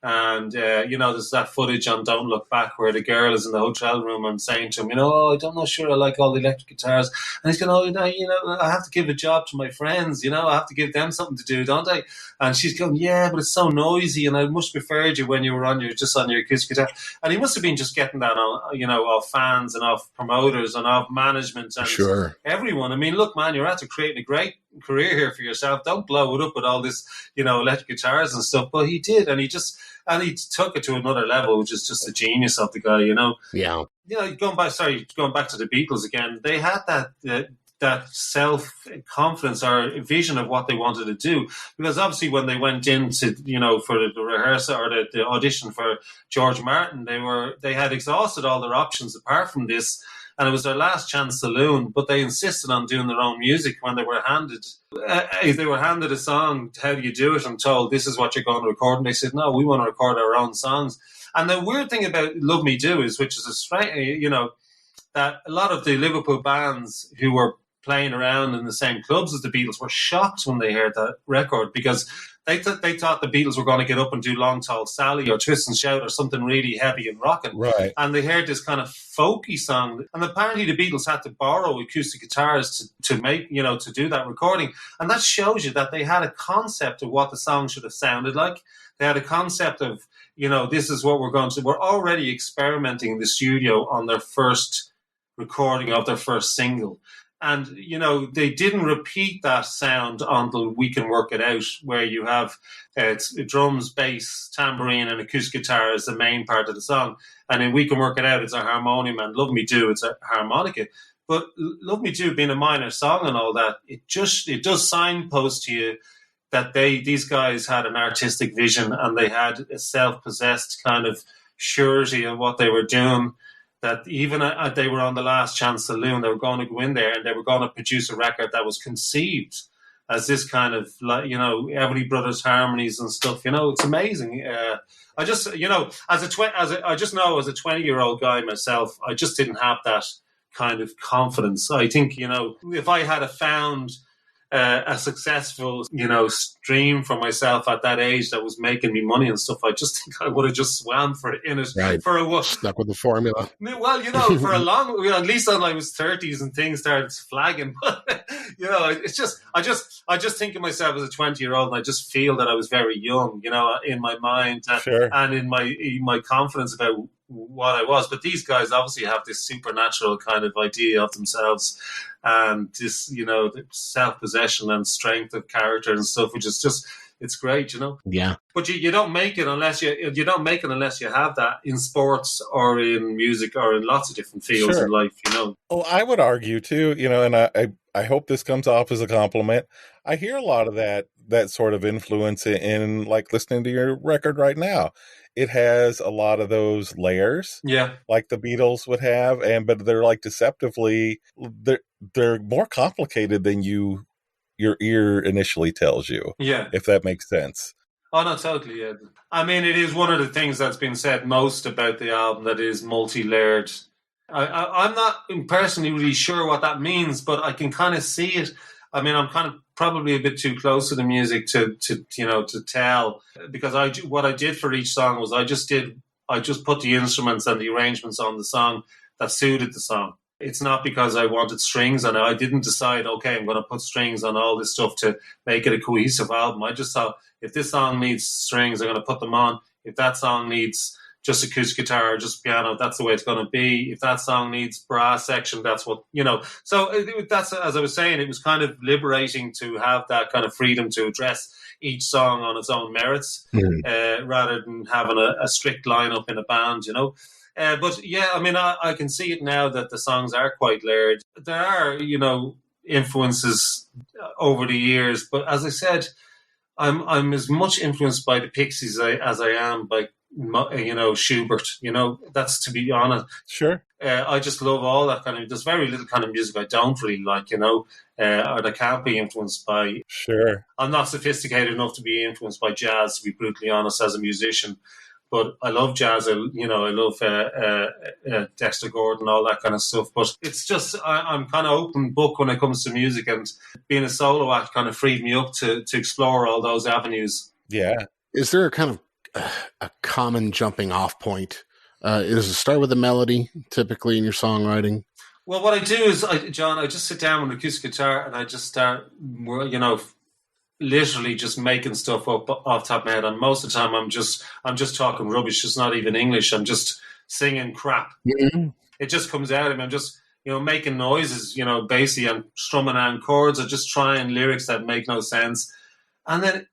And, there's that footage on Don't Look Back where the girl is in the hotel room and saying to him, I'm not sure I like all the electric guitars. And he's going, I have to give a job to my friends, I have to give them something to do, don't I? And she's going, yeah, but it's so noisy and I much preferred you when you were just on your acoustic guitar. And he must have been just getting that on, off fans and off promoters and off management and everyone. I mean, look, man, you're after creating a great career here for yourself. Don't blow it up with all this, electric guitars and stuff. But he did, and he took it to another level, which is just the genius of the guy, Yeah. Going back to the Beatles again, they had that self-confidence or vision of what they wanted to do. Because obviously when they went into, for the rehearsal or the audition for George Martin, they had exhausted all their options apart from this. And it was their last chance saloon, but they insisted on doing their own music when they were handed. They were handed a song, how do you do it? And told, this is what you're going to record. And they said, no, we want to record our own songs. And the weird thing about Love Me Do is, which is a strange, that a lot of the Liverpool bands who were playing around in the same clubs as the Beatles were shocked when they heard that record, because they thought the Beatles were going to get up and do Long Tall Sally or Twist and Shout or something really heavy and rocking. Right. And they heard this kind of folky song. And apparently the Beatles had to borrow acoustic guitars to make, to do that recording. And that shows you that they had a concept of what the song should have sounded like. They had a concept of, this is what we're going to do. We're already experimenting in the studio on their first recording of their first single. And, they didn't repeat that sound until We Can Work It Out, where you have drums, bass, tambourine, and acoustic guitar as the main part of the song. And in We Can Work It Out, it's a harmonium, and Love Me Do, it's a harmonica. But Love Me Do being a minor song and all that, it does signpost to you that these guys had an artistic vision, and they had a self-possessed kind of surety of what they were doing. That even they were on the Last Chance Saloon, they were going to go in there and they were going to produce a record that was conceived as this kind of, Everly Brothers harmonies and stuff. It's amazing. I just, as a 20-year-old guy myself, I just didn't have that kind of confidence. I think, if I had found a successful, stream for myself at that age that was making me money and stuff, I just think I would have just swam for it for a while. Stuck with the formula. Well, for a long, at least until I was 30s and things started flagging. But it's just, I just think of myself as a 20-year-old, and I just feel that I was very young, in my mind, sure. And in my confidence about what I was. But these guys obviously have this supernatural kind of idea of themselves, and this, the self-possession and strength of character and stuff, which is just, it's great, Yeah. But you don't make it unless you have that in sports or in music or in lots of different fields sure. in life, Oh, I would argue too, and I hope this comes off as a compliment. I hear a lot of that sort of influence in like listening to your record right now. It has a lot of those layers, like the Beatles would have, but they're like deceptively, they're more complicated than your ear initially tells you. Yeah, if that makes sense. Oh no, totally. Yeah. I mean, it is one of the things that's been said most about the album, that is multi-layered. I'm not personally really sure what that means, but I can kind of see it. I mean, I'm kind of probably a bit too close to the music to tell, because what I did for each song was I just put the instruments and the arrangements on the song that suited the song. It's not because I wanted strings on it. I didn't decide, okay, I'm going to put strings on all this stuff to make it a cohesive album. I just thought, if this song needs strings, I'm going to put them on. If that song needs just acoustic guitar or just piano, that's the way it's going to be. If that song needs brass section, that's what, So that's, as I was saying, it was kind of liberating to have that kind of freedom to address each song on its own merits, rather than having a strict lineup in a band, But yeah, I mean, I can see it now that the songs are quite layered. There are, influences over the years, but as I said, I'm as much influenced by the Pixies as I am by Schubert. That's, to be honest. Sure. I just love all that kind of. There's very little kind of music I don't really like, or that can't be influenced by. Sure. I'm not sophisticated enough to be influenced by jazz, to be brutally honest, as a musician. But I love jazz. I love Dexter Gordon, all that kind of stuff. But it's just, I'm kind of open book when it comes to music, and being a solo act kind of freed me up to explore all those avenues. Yeah. Is there a kind of a common jumping off point? Does it start with a melody typically in your songwriting? Well, what I do is, John, I just sit down with an acoustic guitar and I just start, literally just making stuff up off the top of my head. And most of the time I'm just talking rubbish. It's not even English. I'm just singing crap. Mm-hmm. It just comes out of me. I'm just, making noises, basically, and strumming on chords or just trying lyrics that make no sense. And then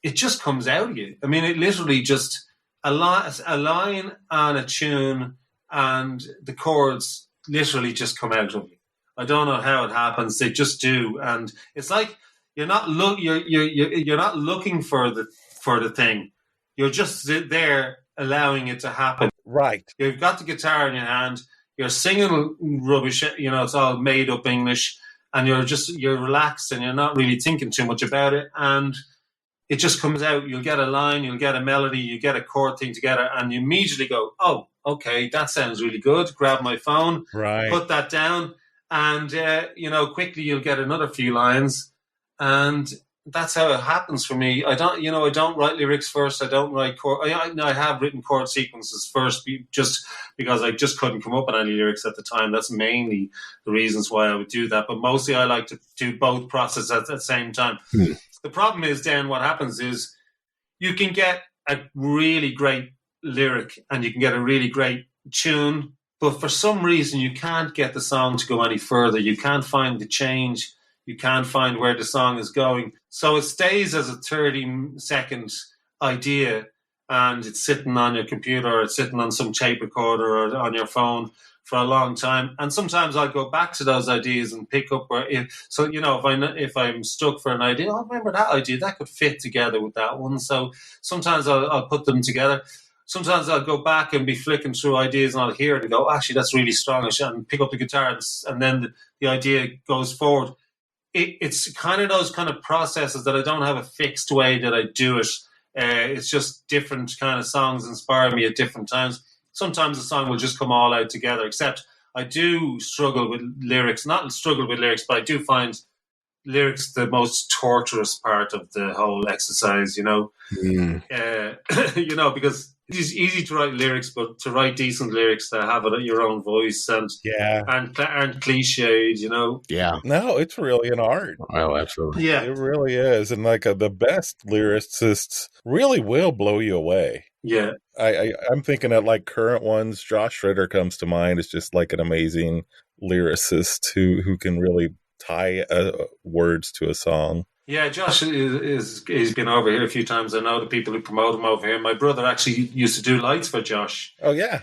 it just comes out of you. I mean, it literally just a line and a tune and the chords literally just come out of you. I don't know how it happens. They just do. And it's like, you're not looking for the thing. You're just there allowing it to happen. Right. You've got the guitar in your hand. You're singing rubbish. It's all made up English, and you're relaxed and you're not really thinking too much about it. And it just comes out. You'll get a line, you'll get a melody, you get a chord thing together, and you immediately go, "Oh, okay, that sounds really good. Grab my phone, right. Put that down, and quickly you'll get another few lines, and that's how it happens for me. I don't write lyrics first. I don't write chord. I have written chord sequences first, just because I just couldn't come up with any lyrics at the time. That's mainly the reasons why I would do that. But mostly I like to do both processes at the same time. The problem is then what happens is you can get a really great lyric and you can get a really great tune, but for some reason you can't get the song to go any further. You can't find the change. You can't find where the song is going. So it stays as a 30-second idea, and it's sitting on your computer or it's sitting on some tape recorder or on your phone for a long time. And sometimes I'll go back to those ideas and pick up if I'm stuck for an idea, remember that idea, that could fit together with that one. So sometimes I'll put them together. Sometimes I'll go back and be flicking through ideas and I'll hear it and go, actually, that's really strong, and pick up the guitar and then the idea goes forward. It's kind of those kind of processes that I don't have a fixed way that I do it. It's just different kind of songs inspire me at different times. Sometimes the song will just come all out together, except I do struggle with lyrics. Not struggle with lyrics, but I do find lyrics the most torturous part of the whole exercise, because it's easy to write lyrics, but to write decent lyrics that have your own voice and aren't cliched, Yeah. No, it's really an art. Oh, absolutely. Yeah. It really is. And the best lyricists really will blow you away. Yeah. I'm thinking of current ones. Josh Schroeder comes to mind as just an amazing lyricist who can really tie words to a song. Yeah, Josh he's been over here a few times. I know the people who promote him over here. My brother actually used to do lights for Josh. Oh, yeah.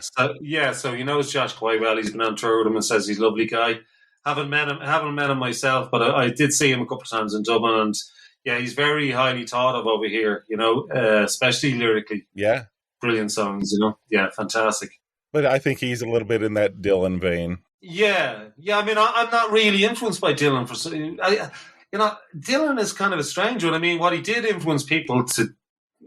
So he knows Josh quite well. He's been on tour with him and says he's a lovely guy. Haven't met him myself, but I did see him a couple of times in Dublin, and yeah, he's very highly thought of over here, especially lyrically. Yeah. Brilliant songs, Yeah, fantastic. But I think he's a little bit in that Dylan vein. Yeah. I mean, I'm not really influenced by Dylan. Dylan is kind of a strange one. I mean, what he did influence people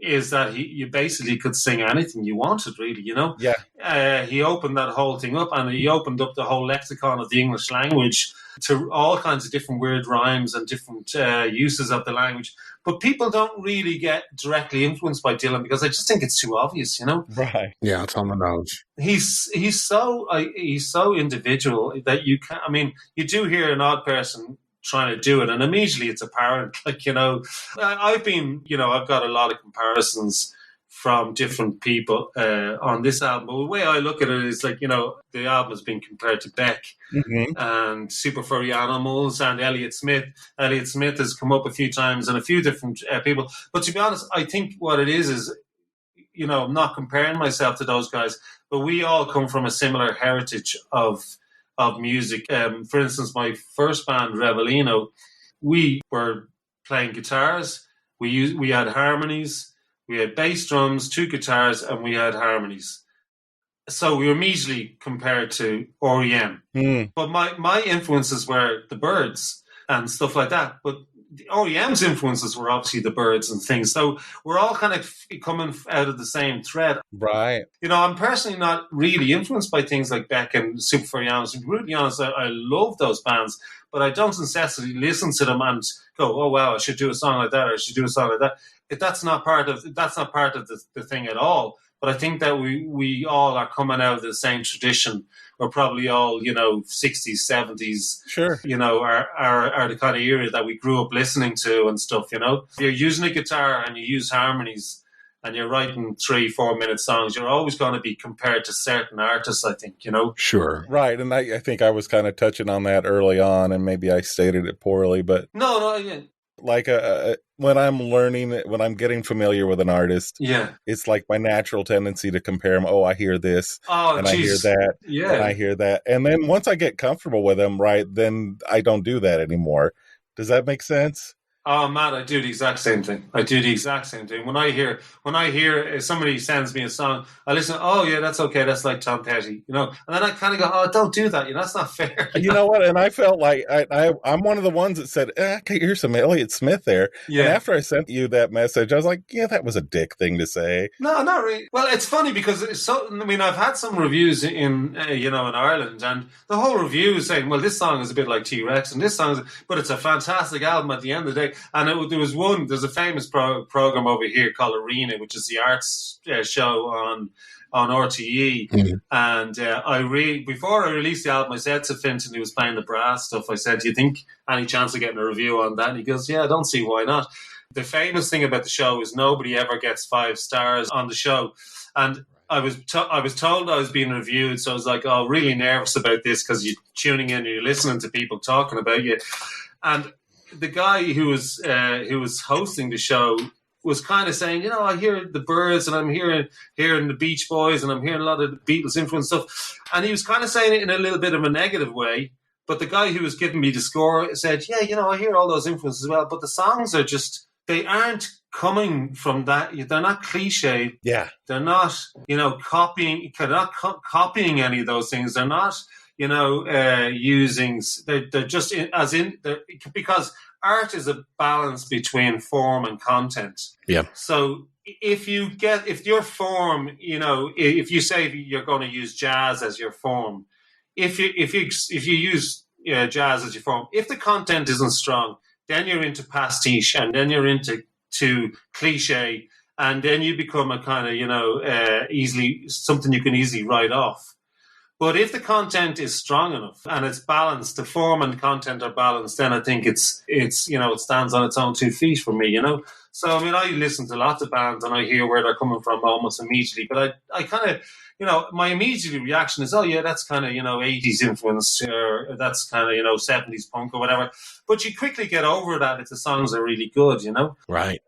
is that you basically could sing anything you wanted, really, Yeah. He opened that whole thing up, and he opened up the whole lexicon of the English language to all kinds of different weird rhymes and different uses of the language. But people don't really get directly influenced by Dylan because I just think it's too obvious, Right. Yeah, it's on the nose. He's so individual that you can't. I mean, you do hear an odd person trying to do it, and immediately it's apparent. I've got a lot of comparisons from different people on this album. But the way I look at it is the album has been compared to Beck and Super Furry Animals and Elliott Smith. Elliott Smith has come up a few times and a few different people. But to be honest, I think what it is I'm not comparing myself to those guys, but we all come from a similar heritage of music. For instance, my first band, Revelino, we were playing guitars. We had harmonies. We had bass drums, 2 guitars, and we had harmonies. So we were immediately compared to REM. But my influences were the Byrds and stuff like that. But the REM's influences were obviously the Byrds and things. So we're all kind of coming out of the same thread. Right. I'm personally not really influenced by things like Beck and Super Furry Animals. To be brutally honest, I love those bands, but I don't necessarily listen to them and go, oh, wow, I should do a song like that, or I should do a song like that. That's not part of the thing at all. But I think that we all are coming out of the same tradition. We're probably all, 60s, 70s. Sure. Are the kind of era that we grew up listening to and stuff, If you're using a guitar and you use harmonies and you're writing 3-4 minute songs, you're always going to be compared to certain artists, I think, Sure. Right. And I think I was kind of touching on that early on, and maybe I stated it poorly, but No, yeah. When I'm getting familiar with an artist, yeah, it's like my natural tendency to compare them. Oh, I hear this, and I hear that, and I hear that. And then once I get comfortable with them, right, then I don't do that anymore. Does that make sense? Oh, Matt, I do the exact same thing. When I hear somebody sends me a song, I listen. Oh, yeah, that's okay. That's like Tom Petty, and then I kind of go, oh, don't do that. That's not fair. You know what? And I felt like I'm one of the ones that said, okay, here's some Elliott Smith there. Yeah. And after I sent you that message, I was like, yeah, that was a dick thing to say. No, not really. Well, it's funny because I've had some reviews in Ireland, and the whole review is saying, well, this song is a bit like T-Rex, and this song but it's a fantastic album at the end of the day. And there's a famous program over here called Arena, which is the arts show on RTE. Mm-hmm. And before I released the album, I said to Finton, who was playing the brass stuff, I said, do you think any chance of getting a review on that? And he goes, yeah, I don't see why not. The famous thing about the show is nobody ever gets 5 stars on the show. And I was told I was being reviewed, so I was like, oh, really nervous about this because you're tuning in and you're listening to people talking about you. And the guy who was hosting the show was kind of saying, I hear the Byrds and I'm hearing the Beach Boys and I'm hearing a lot of the Beatles influence stuff. And he was kind of saying it in a little bit of a negative way. But the guy who was giving me the score said, yeah, I hear all those influences as well. But the songs are just, they aren't coming from that. They're not cliche. Yeah. They're not, copying. They're not copying any of those things. They're not, using. They're just because art is a balance between form and content. Yeah. So if your form, if you say you're going to use jazz as your form, if you use jazz as your form, if the content isn't strong, then you're into pastiche, and then you're into cliche, and then you become a kind of easily something you can easily write off. But if the content is strong enough and it's balanced, the form and content are balanced, then I think it stands on its own 2 feet for me. So I listen to lots of bands and I hear where they're coming from almost immediately. But I kind of, my immediate reaction is, oh yeah, that's kind of 80s influence, or that's kind of 70s punk or whatever. But you quickly get over that if the songs are really good. Right.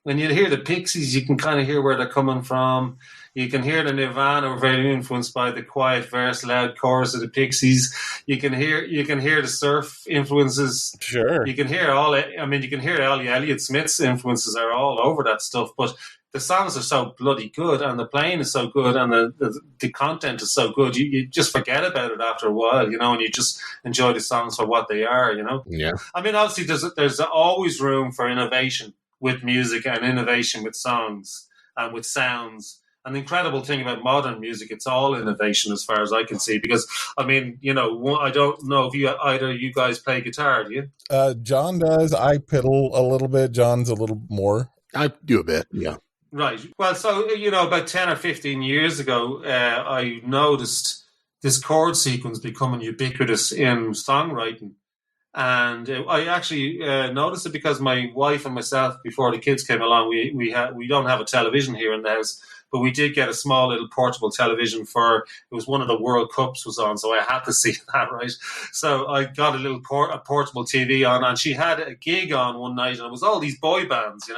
When you hear the Pixies, you can kind of hear where they're coming from. You can hear the Nirvana were very influenced by the quiet verse, loud chorus of the Pixies. You can hear the surf influences. Sure. You can hear Elliott Smith's influences are all over that stuff. But the songs are so bloody good, and the playing is so good, and the content is so good. You just forget about it after a while, and you just enjoy the songs for what they are, Yeah. Obviously, there's always room for innovation with music and innovation with songs and with sounds. And the incredible thing about modern music, it's all innovation as far as I can see. Because, I don't know if either you guys play guitar, do you? John does. I piddle a little bit. John's a little more. I do a bit, yeah. Right. Well, so, about 10 or 15 years ago, I noticed this chord sequence becoming ubiquitous in songwriting. And I actually noticed it because my wife and myself, before the kids came along, we don't have a television here in the house, but we did get a small little portable television it was one of the World Cups was on, so I had to see that, right? So I got a portable TV on, and she had a gig on one night, and it was all these boy bands,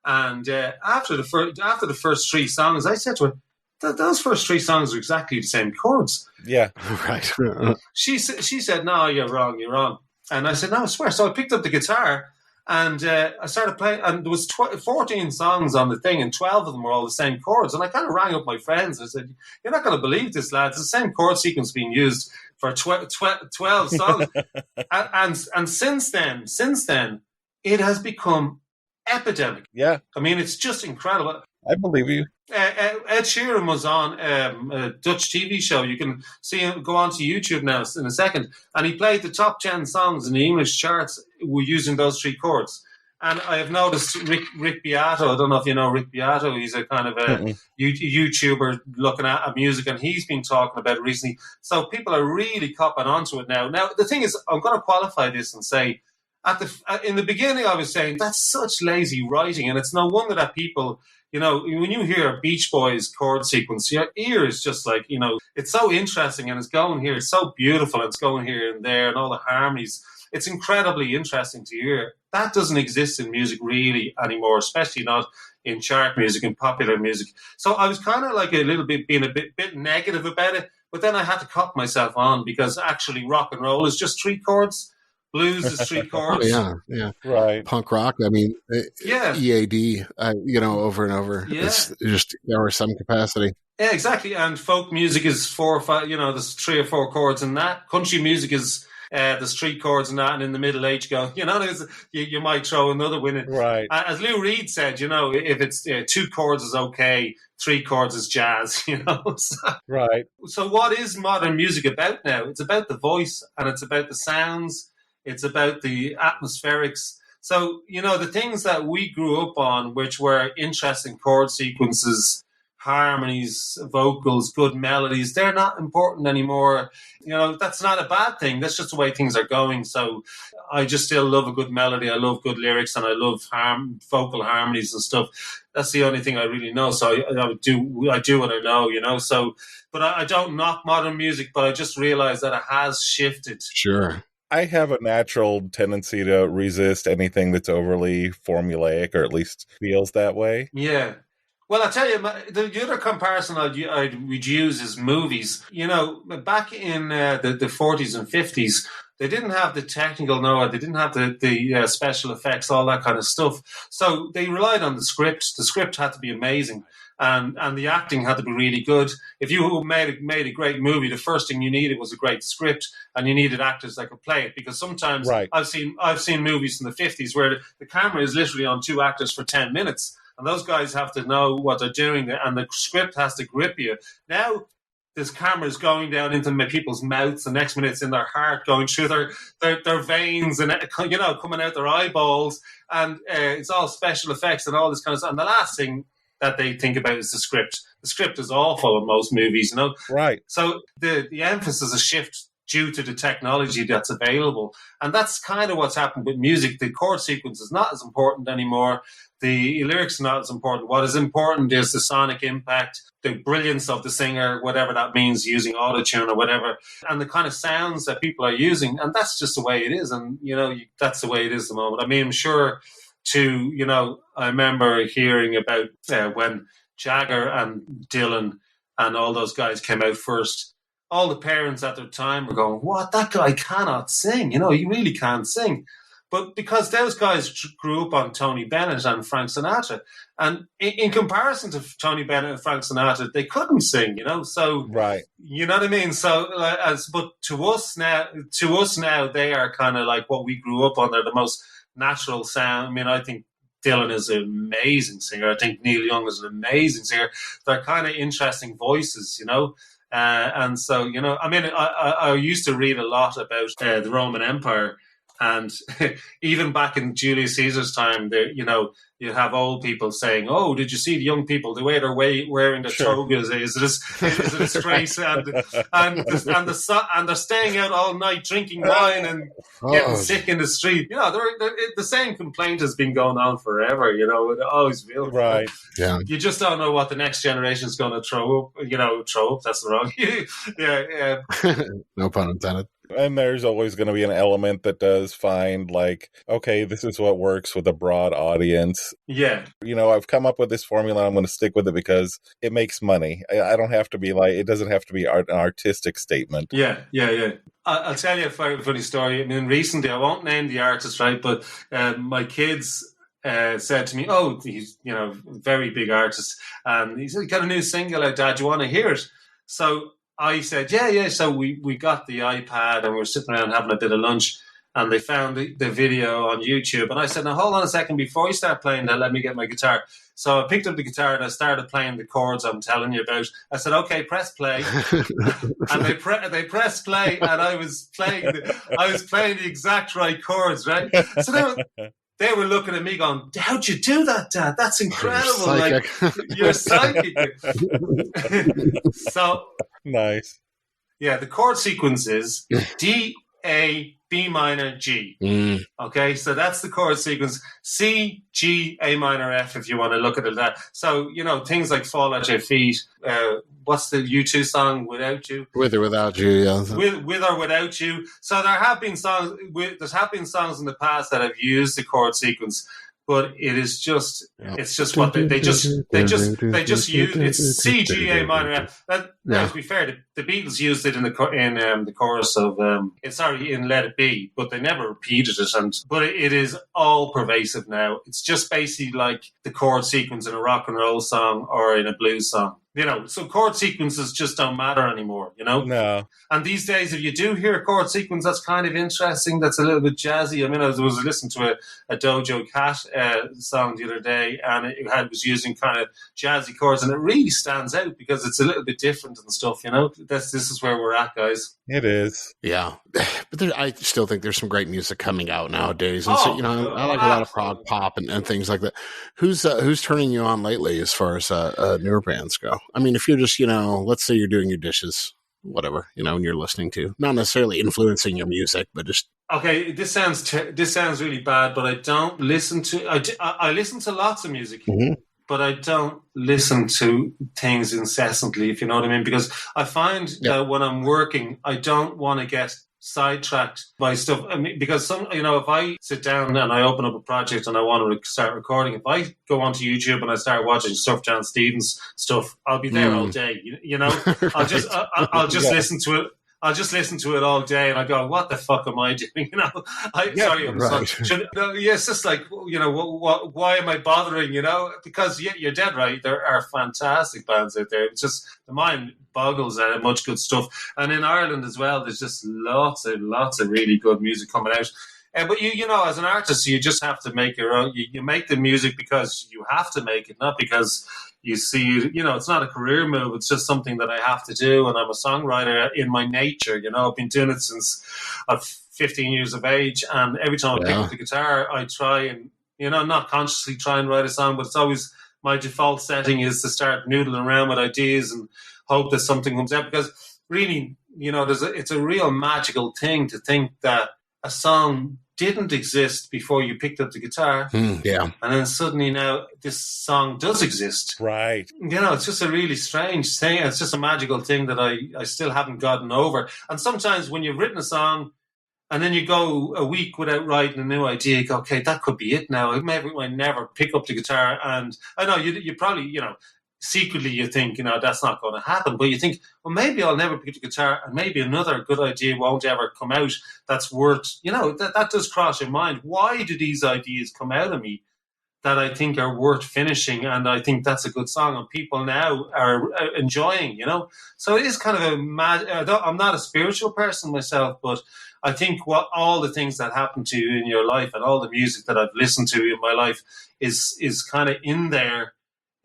And after the first 3 songs, I said to her, those first 3 songs are exactly the same chords. Yeah, right. She said, no, you're wrong. And I said, no, I swear. So I picked up the guitar and I started playing. And there was 14 songs on the thing, and 12 of them were all the same chords. And I kind of rang up my friends. I said, you're not going to believe this, lads. It's the same chord sequence being used for 12 songs. and since then, it has become epidemic. Yeah. It's just incredible. I believe you. Ed Sheeran was on a Dutch TV show. You can see him go onto YouTube now in a second. And he played the top 10 songs in the English charts using those 3 chords. And I have noticed Rick Beato. I don't know if you know Rick Beato. He's a kind of a YouTuber looking at music, and he's been talking about it recently. So people are really copping onto it now. Now, the thing is, I'm going to qualify this and say, in the beginning, I was saying that's such lazy writing, and it's no wonder that people, when you hear a Beach Boys chord sequence, your ear is just like, it's so interesting, and it's going here, it's so beautiful, and it's going here and there, and all the harmonies. It's incredibly interesting to hear. That doesn't exist in music really anymore, especially not in chart music and popular music. So I was kind of like a little bit being a bit negative about it, but then I had to cop myself on, because actually rock and roll is just 3 chords. Blues is 3 chords. Yeah. Right. Punk rock. I mean, EAD, over and over. Yeah. It's just, there was some capacity. Yeah, exactly. And folk music is 4 or 5, there's 3 or 4 chords in that. Country music is, there's 3 chords in that, and in the middle age you might throw another one in. Right. As Lou Reed said, if it's 2 chords is okay, 3 chords is jazz, Right. So what is modern music about now? It's about the voice, and it's about the sounds. It's about the atmospherics. So, the things that we grew up on, which were interesting chord sequences, harmonies, vocals, good melodies, they're not important anymore. That's not a bad thing. That's just the way things are going. So I just still love a good melody. I love good lyrics, and I love vocal harmonies and stuff. That's the only thing I really know. So I do what I know, So, but I don't knock modern music, but I just realize that it has shifted. Sure. I have a natural tendency to resist anything that's overly formulaic, or at least feels that way. Yeah. Well, I'll tell you, the other comparison we'd use is movies. Back in the 40s and 50s, they didn't have the technical know-how, they didn't have the special effects, all that kind of stuff. So they relied on the script. The script had to be amazing, and the acting had to be really good. If you made a great movie, the first thing you needed was a great script, and you needed actors that could play it. Because sometimes I've seen movies in the 50s where the camera is literally on 2 actors for 10 minutes. And those guys have to know what they're doing, and the script has to grip you. Now, there's cameras going down into people's mouths. The next minute, it's in their heart, going through their veins, and coming out their eyeballs. And it's all special effects and all this kind of stuff. And the last thing that they think about is the script. The script is awful in most movies, Right. So the emphasis is shift due to the technology that's available. And that's kind of what's happened with music. The chord sequence is not as important anymore. The lyrics are not as important. What is important is the sonic impact, the brilliance of the singer, whatever that means, using autotune or whatever, and the kind of sounds that people are using. And that's just the way it is. And, that's the way it is at the moment. I mean, I'm sure I remember hearing about when Jagger and Dylan and all those guys came out first. All the parents at their time were going, what? That guy cannot sing. He really can't sing. But because those guys grew up on Tony Bennett and Frank Sinatra, and in comparison to Tony Bennett and Frank Sinatra, they couldn't sing, So, right. You know what I mean? So, but to us now, they are kind of like what we grew up on. They're the most natural sound. I mean, I think Dylan is an amazing singer. I think Neil Young is an amazing singer. They're kind of interesting voices, and so, I used to read a lot about the Roman Empire. And even back in Julius Caesar's time, you have old people saying, "Oh, did you see the young people? The way they're wearing their togas is it a disgrace?" and they're staying out all night drinking wine and getting sick in the street. The same complaint has been going on forever. It always will. Right. Yeah. You just don't know what the next generation is going to throw up. That's the wrong. Yeah. No pun intended. And there's always going to be an element that does find okay, this is what works with a broad audience. Yeah. I've come up with this formula. I'm going to stick with it because it makes money. I don't have to be it doesn't have to be an artistic statement. Yeah. I'll tell you a funny story. I mean, recently, I won't name the artist, right? But my kids said to me, "Oh, he's a very big artist, and he said, he got a new single out, Dad. Do you want to hear it?" So I said, yeah. So we got the iPad and we were sitting around having a bit of lunch, and they found the video on YouTube. And I said, now hold on a second, before you start playing that, let me get my guitar. So I picked up the guitar and I started playing the chords I'm telling you about. I said, okay, press play. And they pressed play, and I was playing the exact right chords, right? So they were looking at me going, how'd you do that, Dad? That's incredible. You're psychic. So nice. Yeah, the chord sequence is D, A, B minor, G. Okay, so that's the chord sequence. C, G, A minor, F, if you want to look at it that. So, things like Fall at Your Feet. What's the U2 song, Without You? With or Without You, yeah. With or Without You. So there have been songs in the past that have used the chord sequence. but it is just, it's just what they just use. It's C, G, A minor. Now, to be fair, the Beatles used it in the chorus of, in Let It Be, but they never repeated it. But it is all pervasive now. It's just basically like the chord sequence in a rock and roll song or in a blues song. So chord sequences just don't matter anymore, No. And these days, if you do hear a chord sequence that's kind of interesting, that's a little bit jazzy. I mean, I was listening to a Dojo Cat song the other day, and it was using kind of jazzy chords, and it really stands out because it's a little bit different and stuff, This is where we're at, guys. It is. Yeah. But I still think there's some great music coming out nowadays. And so, I like a lot of prog pop and things like that. Who's turning you on lately as far as newer bands go? I mean, if you're just, let's say you're doing your dishes, whatever, and you're listening to, not necessarily influencing your music, but just. Okay, this sounds really bad, but I don't listen to. I listen to lots of music, but I don't listen to things incessantly, if you know what I mean. Because I find that when I'm working, I don't want to get sidetracked by stuff. I mean, because if I sit down and I open up a project and I want to start recording, if I go onto YouTube and I start watching Surf Jan Stevens stuff, I'll be there all day. Right. I'll just listen to it. I'll just listen to it all day, and I go, "What the fuck am I doing?" It's just like, why am I bothering? Because you're dead right. There are fantastic bands out there. It's just the mind boggles at it. Much good stuff, and in Ireland as well, there's just lots of really good music coming out. But as an artist, you just have to make your own. You make the music because you have to make it, not because you see, it's not a career move. It's just something that I have to do. And I'm a songwriter in my nature. I've been doing it since I'm 15 years of age. And every time I pick up the guitar, I try and, not consciously try and write a song, but it's always my default setting is to start noodling around with ideas and hope that something comes out. Because really, it's a real magical thing to think that a song didn't exist before you picked up the guitar. And then suddenly now this song does exist. Right. It's just a really strange thing. It's just a magical thing that I still haven't gotten over. And sometimes when you've written a song and then you go a week without writing a new idea, you go, okay, that could be it now. Maybe I never pick up the guitar. And I know you probably, secretly you think, that's not going to happen. But you think, well, maybe I'll never pick up the guitar and maybe another good idea won't ever come out that's worth, that does cross your mind. Why do these ideas come out of me that I think are worth finishing? And I think that's a good song and people now are enjoying, So it is kind of I'm not a spiritual person myself, but I think all the things that happen to you in your life and all the music that I've listened to in my life is kind of in there.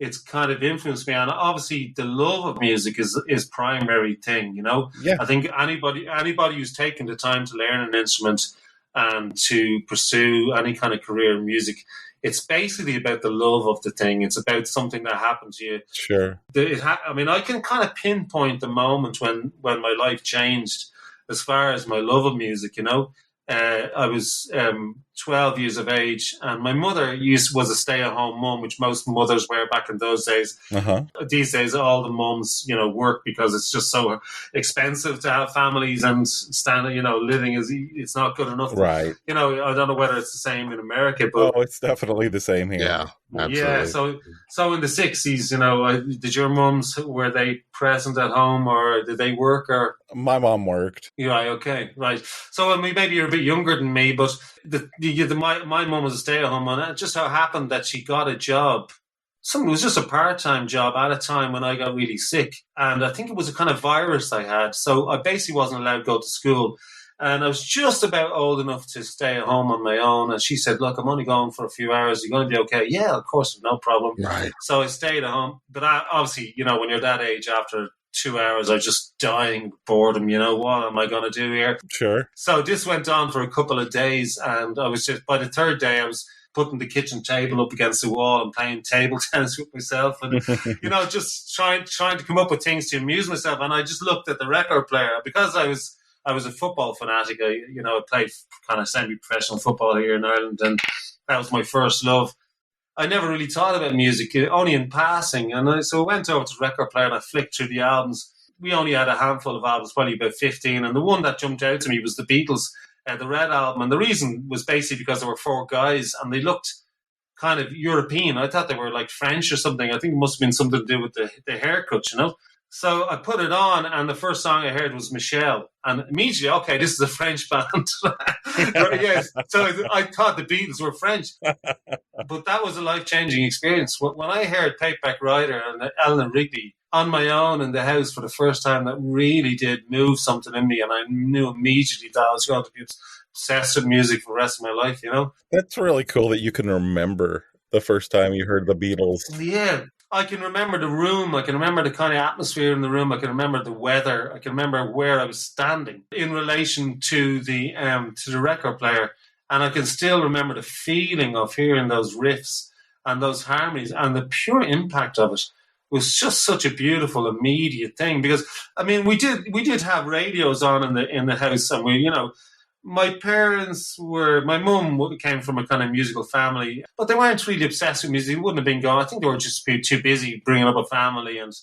It's kind of influenced me, and obviously the love of music is primary thing, Yeah. I think anybody who's taken the time to learn an instrument and to pursue any kind of career in music, it's basically about the love of the thing. It's about something that happened to you. Sure. I can kind of pinpoint the moment when my life changed as far as my love of music, I was 12 years of age, and my mother was a stay-at-home mum, which most mothers were back in those days. These days, all the mums, work because it's just so expensive to have families, and living it's not good enough. Right. I don't know whether it's the same in America, but it's definitely the same here. Yeah. Absolutely. Yeah, so in the 60s, did your mums, were they present at home or did they work? Or my mom worked. Right, okay, right. So maybe you're a bit younger than me, but my mum was a stay-at-home, and it just so happened that she got a job. It was just a part-time job at a time when I got really sick, and I think it was a kind of virus I had, so I basically wasn't allowed to go to school. And I was just about old enough to stay at home on my own. And she said, look, I'm only going for a few hours. You're going to be okay? Yeah, of course, no problem. Right. So I stayed at home. But obviously, when you're that age, after 2 hours, I was just dying of boredom. What am I going to do here? Sure. So this went on for a couple of days. And I was just, by the third day, I was putting the kitchen table up against the wall and playing table tennis with myself. And, just trying to come up with things to amuse myself. And I just looked at the record player because I was a football fanatic. I played kind of semi-professional football here in Ireland, and that was my first love. I never really thought about music, only in passing. And so I went over to the record player and I flicked through the albums. We only had a handful of albums, probably about 15. And the one that jumped out to me was the Beatles, the Red Album. And the reason was basically because there were four guys and they looked kind of European. I thought they were like French or something. I think it must have been something to do with the haircut, you know. So I put it on, and the first song I heard was Michelle. And immediately, okay, this is a French band. Yes. So I thought the Beatles were French. But that was a life-changing experience. When I heard Paperback Writer and Eleanor Rigby on my own in the house for the first time, that really did move something in me. And I knew immediately that I was going to be obsessed with music for the rest of my life, you know? That's really cool that you can remember the first time you heard the Beatles. Yeah. I can remember the room. I can remember the kind of atmosphere in the room. I can remember the weather. I can remember where I was standing in relation to the record player. And I can still remember the feeling of hearing those riffs and those harmonies, and the pure impact of it was just such a beautiful, immediate thing. Because, I mean, we did have radios on in the house, and we, you know, my mum came from a kind of musical family, but they weren't really obsessed with music. They wouldn't have been going. I think they were just too busy bringing up a family, and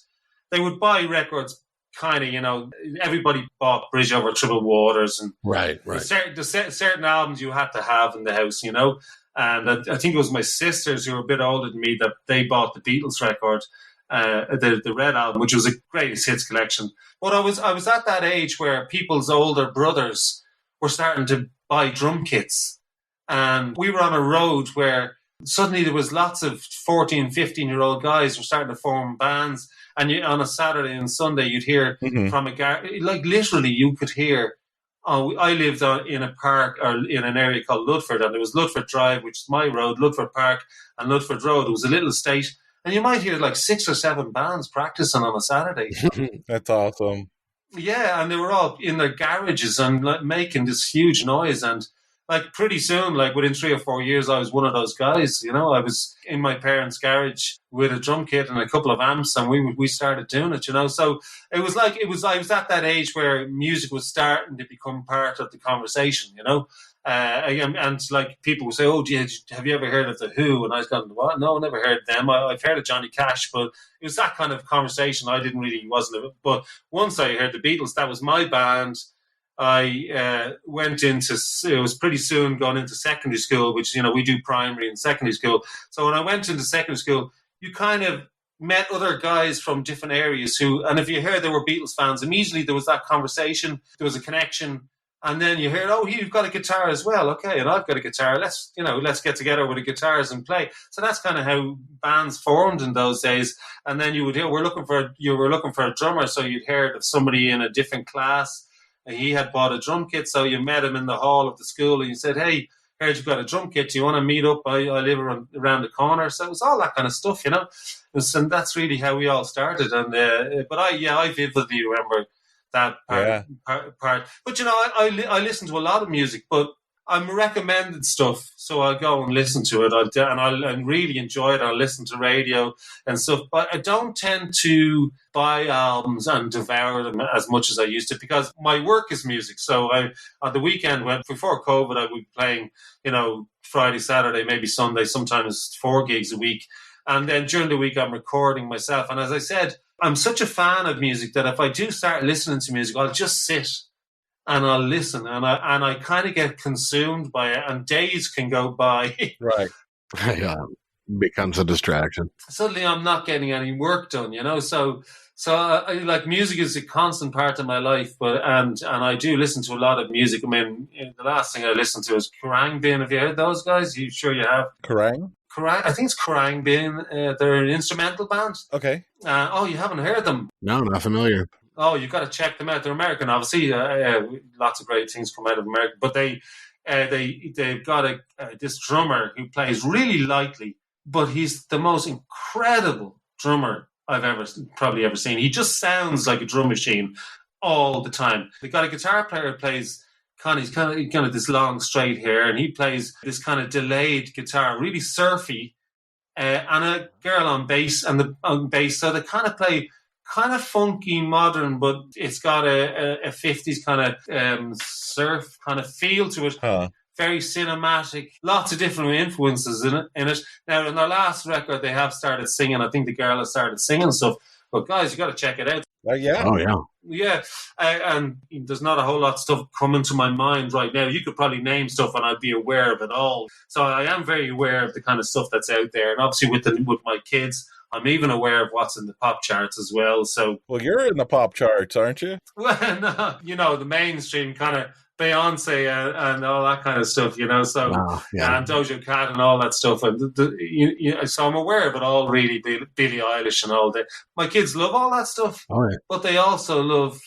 they would buy records. Kind of, you know, everybody bought Bridge Over Troubled Waters, and right. Certain albums you had to have in the house, you know. And I think it was my sisters who were a bit older than me that they bought the Beatles record, the Red Album, which was a greatest hits collection. But I was at that age where people's older brothers were starting to buy drum kits, and we were on a road where suddenly there was lots of 14, 15-year-old guys were starting to form bands. And on a Saturday and Sunday, you'd hear from like literally you could hear. I lived in a park or in an area called Ludford, and there was Ludford Drive, which is my road, Ludford Park and Ludford Road. It was a little estate, and you might hear like 6 or 7 bands practicing on a Saturday. That's awesome. Yeah, and they were all in their garages and like making this huge noise. And like pretty soon, like within 3 or 4 years, I was one of those guys. You know, I was in my parents' garage with a drum kit and a couple of amps, and we started doing it. You know, so I was at that age where music was starting to become part of the conversation. You know, and like people would say, "Oh, have you ever heard of the Who?" And I was going, "What? No, I never heard of them. I've heard of Johnny Cash," but it was that kind of conversation. But once I heard the Beatles, that was my band. I went into, it was pretty soon going into secondary school, which, you know, we do primary and secondary school. So when I went into secondary school, you kind of met other guys from different areas and if you heard they were Beatles fans, immediately there was that conversation, there was a connection. And then you heard, oh, you've got a guitar as well. Okay, and I've got a guitar. Let's get together with the guitars and play. So that's kind of how bands formed in those days. And then you were looking for a drummer, so you'd heard of somebody in a different class. He had bought a drum kit, so you met him in the hall of the school and you said, "Hey, heard you've got a drum kit. Do you want to meet up? I live around the corner." So it was all that kind of stuff, you know. And that's really how we all started. And but I vividly remember that part. But, you know, I listen to a lot of music, but I'm recommended stuff, so I'll go and listen to it. I'll really enjoy it. I'll listen to radio and stuff, but I don't tend to buy albums and devour them as much as I used to, because my work is music. So on the weekend, before COVID, I would be playing, you know, Friday, Saturday, maybe Sunday, sometimes 4 gigs a week. And then during the week, I'm recording myself. And as I said, I'm such a fan of music that if I do start listening to music, I'll just sit and I'll listen, and I kind of get consumed by it, and days can go by. Right. Yeah. Becomes a distraction. Suddenly I'm not getting any work done, you know, so I, like, music is a constant part of my life, and I do listen to a lot of music. I mean, the last thing I listened to is Kerrang Bin. Have you heard those guys? You sure you have? Kerrang? I think it's Kerrang Bin. They're an instrumental band. Okay. You haven't heard them? No, not familiar. Oh, you've got to check them out. They're American, obviously. Lots of great things come out of America. But they've got this drummer who plays really lightly, but he's the most incredible drummer I've probably ever seen. He just sounds like a drum machine all the time. They've got a guitar player who plays he's kind of this long straight hair, and he plays this kind of delayed guitar, really surfy, and a girl on bass, so they kind of play kind of funky, modern, but it's got a 50s kind of surf kind of feel to it. Huh. Very cinematic, lots of different influences in it. Now, in their last record, they have started singing. I think the girl has started singing stuff. But guys, you got to check it out. Yeah. Oh, yeah. Yeah, and there's not a whole lot of stuff coming to my mind right now. You could probably name stuff and I'd be aware of it all. So I am very aware of the kind of stuff that's out there. And obviously with my kids, I'm even aware of what's in the pop charts as well. So, well, you're in the pop charts, aren't you? Well, no, the mainstream kind of Beyonce and all that kind of stuff, so and Doja Cat and all that stuff. And so I'm aware of it all, really, Billie Eilish and all that. My kids love all that stuff, but they also love,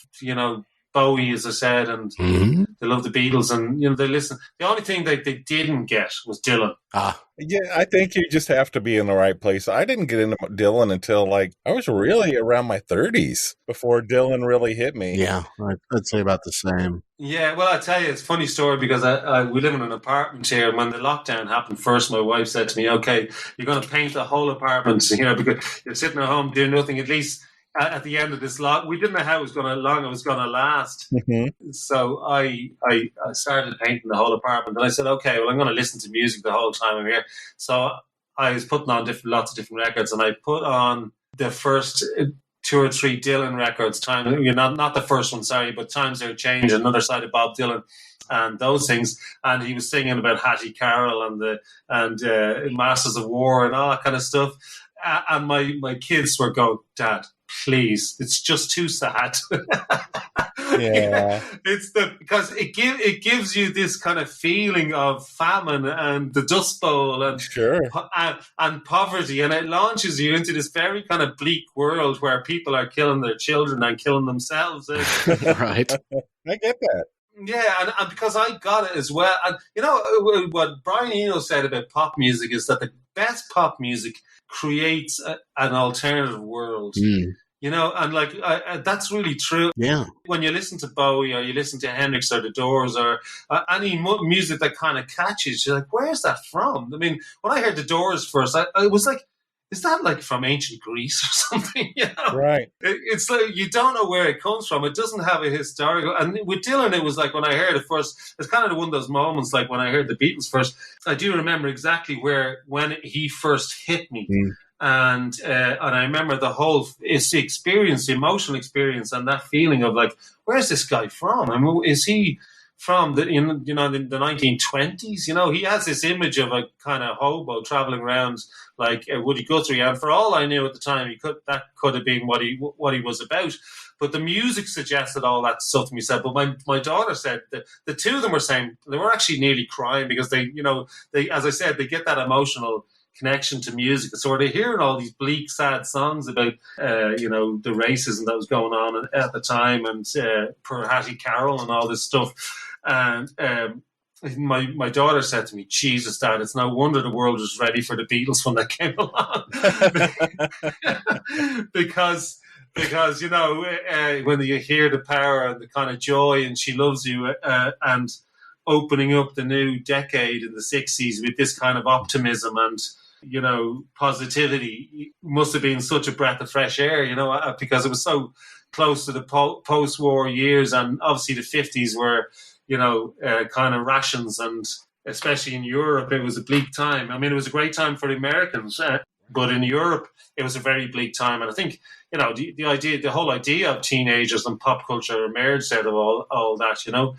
Bowie, as I said, and they love the Beatles, and they listen. The only thing that they didn't get was Dylan. Yeah, I think you just have to be in the right place. I didn't get into Dylan until I was really around my 30s before Dylan really hit me. Yeah, I'd say about the same. Yeah, well, I tell you, it's a funny story because we live in an apartment here. When the lockdown happened first, my wife said to me, "Okay, you're going to paint the whole apartment, because you're sitting at home doing nothing. At least at the end of this we didn't know how long it was going to last." Mm-hmm. So I started painting the whole apartment, and I said, "Okay, well, I'm going to listen to music the whole time I'm here." So I was putting on lots of different records, and I put on the first 2 or 3 Dylan records. Not the first one, sorry, but Times Are Changing, Another Side of Bob Dylan, and those things. And he was singing about Hattie Carroll and Masters of War and all that kind of stuff. And my kids were going, "Dad, please, it's just too sad." Yeah, it's because it gives you this kind of feeling of famine and the Dust Bowl and and poverty, and it launches you into this very kind of bleak world where people are killing their children and killing themselves. Right, I get that. Yeah, and because I got it as well. And what Brian Eno said about pop music is that the best pop music creates an alternative world. And that's really true. Yeah. When you listen to Bowie or you listen to Hendrix or The Doors or any music that kind of catches, you're like, where's that from? I mean, when I heard The Doors first, I was like, is that like from ancient Greece or something? Right. It's like you don't know where it comes from. It doesn't have a historical. And with Dylan, it was like when I heard it first, it's kind of one of those moments like when I heard the Beatles first. I do remember exactly when he first hit me. And I remember it's the experience, the emotional experience, and that feeling of like, where's this guy from? I mean, is he from the 1920s? He has this image of a kind of hobo traveling around like Woody Guthrie, and for all I knew at the time, that could have been what he was about. But the music suggested all that stuff to me. But my daughter said that the two of them were saying they were actually nearly crying because they as I said, they get that emotional connection to music. So they're hearing all these bleak, sad songs about, the racism that was going on at the time, and poor Hattie Carroll and all this stuff. And my daughter said to me, "Jesus, Dad, it's no wonder the world was ready for the Beatles when they came along." because when you hear the power and the kind of joy and She Loves You and opening up the new decade in the 60s with this kind of optimism and positivity, must have been such a breath of fresh air, because it was so close to the post-war years, and obviously the 50s were, kind of rations, and especially in Europe, it was a bleak time. I mean, it was a great time for the Americans, but in Europe, it was a very bleak time. And I think, the whole idea of teenagers and pop culture emerged out of all that, And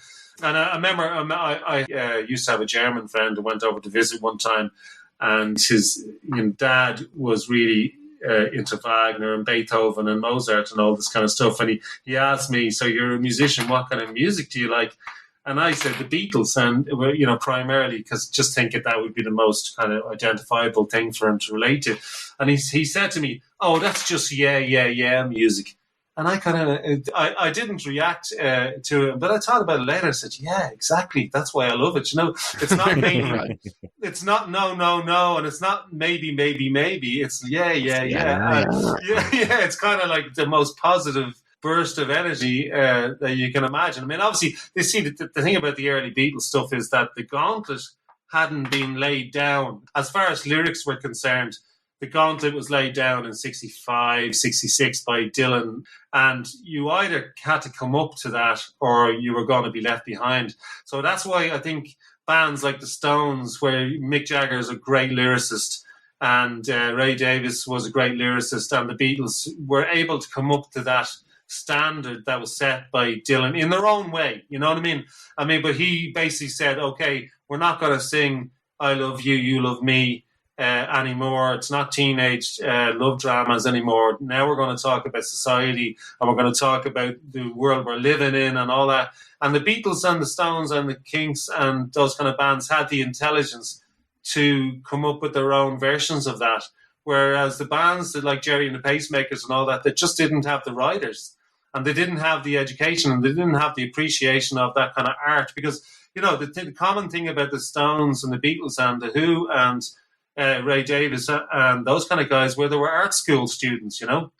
I remember I used to have a German friend who went over to visit one time, and his dad was really into Wagner and Beethoven and Mozart and all this kind of stuff. And he asked me, "So you're a musician, what kind of music do you like?" And I said the Beatles, and primarily because just think that would be the most kind of identifiable thing for him to relate to. And he said to me, "Oh, that's just yeah music." And I didn't react to it, but I thought about it later. I said, "Yeah, exactly. That's why I love it. It's not maybe, right. It's not no, and it's not maybe. It's yeah. It's kind of like the most positive burst of energy that you can imagine. I mean, obviously, the thing about the early Beatles stuff is that the gauntlet hadn't been laid down as far as lyrics were concerned. The gauntlet was laid down in 65, 66 by Dylan, and you either had to come up to that or you were going to be left behind. So that's why I think bands like the Stones, where Mick Jagger is a great lyricist and Ray Davies was a great lyricist, and the Beatles were able to come up to that standard that was set by Dylan in their own way. You know what I mean? But he basically said, okay, we're not going to sing I love you, you love me anymore. It's not teenage love dramas anymore. Now we're going to talk about society, and we're going to talk about the world we're living in and all that. And the Beatles and the Stones and the Kinks and those kind of bands had the intelligence to come up with their own versions of that. Whereas the bands that like Jerry and the Pacemakers and all that, they just didn't have the writers, and they didn't have the education, and they didn't have the appreciation of that kind of art. Because, you know, the common thing about the Stones and the Beatles and the Who and Ray Davies and those kind of guys, where they were art school students, you know.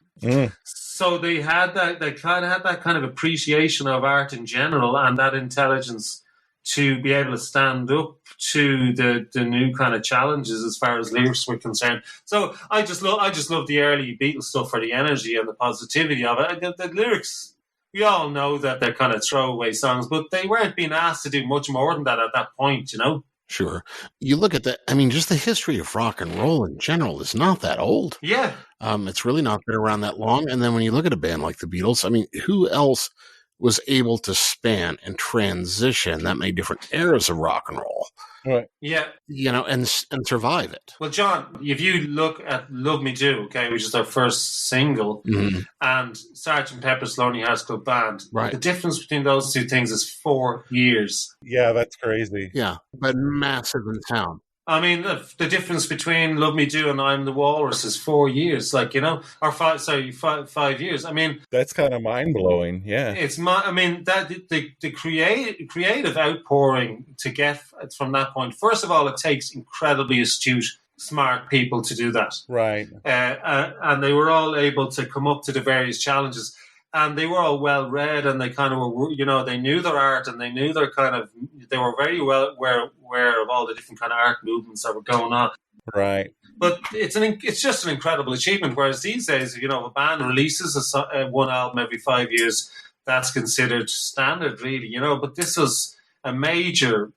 So they had that. They kind of had that kind of appreciation of art in general, and that intelligence to be able to stand up to the new kind of challenges as far as lyrics were concerned. So I just love the early Beatles stuff for the energy and the positivity of it. The lyrics, we all know that they're kind of throwaway songs, but they weren't being asked to do much more than that at that point, you know. Sure. You look at that. I mean, just the history of rock and roll in general is not that old. Yeah. It's really not been around that long. And then when you look at a band like the Beatles, I mean, who else was able to span and transition that many different eras of rock and roll? Right. Yeah. You know, and survive it. Well, John, if you look at Love Me Do, okay, which is their first single, and Sgt. Pepper's Lonely Hearts Club Band, right, the difference between those two things is 4 years. Yeah, that's crazy. Yeah, but massive in town. I mean, the difference between Love Me Do and I'm the Walrus is 4 years, like, you know, or 5 years. I mean, that's kind of mind blowing. Yeah, I mean, that the creative outpouring to get from that point. First of all, it takes incredibly astute, smart people to do that, right? And they were all able to come up to the various challenges. And they were all well read, and they kind of were, you know, they knew their art, and they knew their kind of, they were very well aware of all the different kind of art movements that were going on. Right. But it's just an incredible achievement. Whereas these days, you know, if a band releases one album every 5 years, that's considered standard, really, you know. But this was a major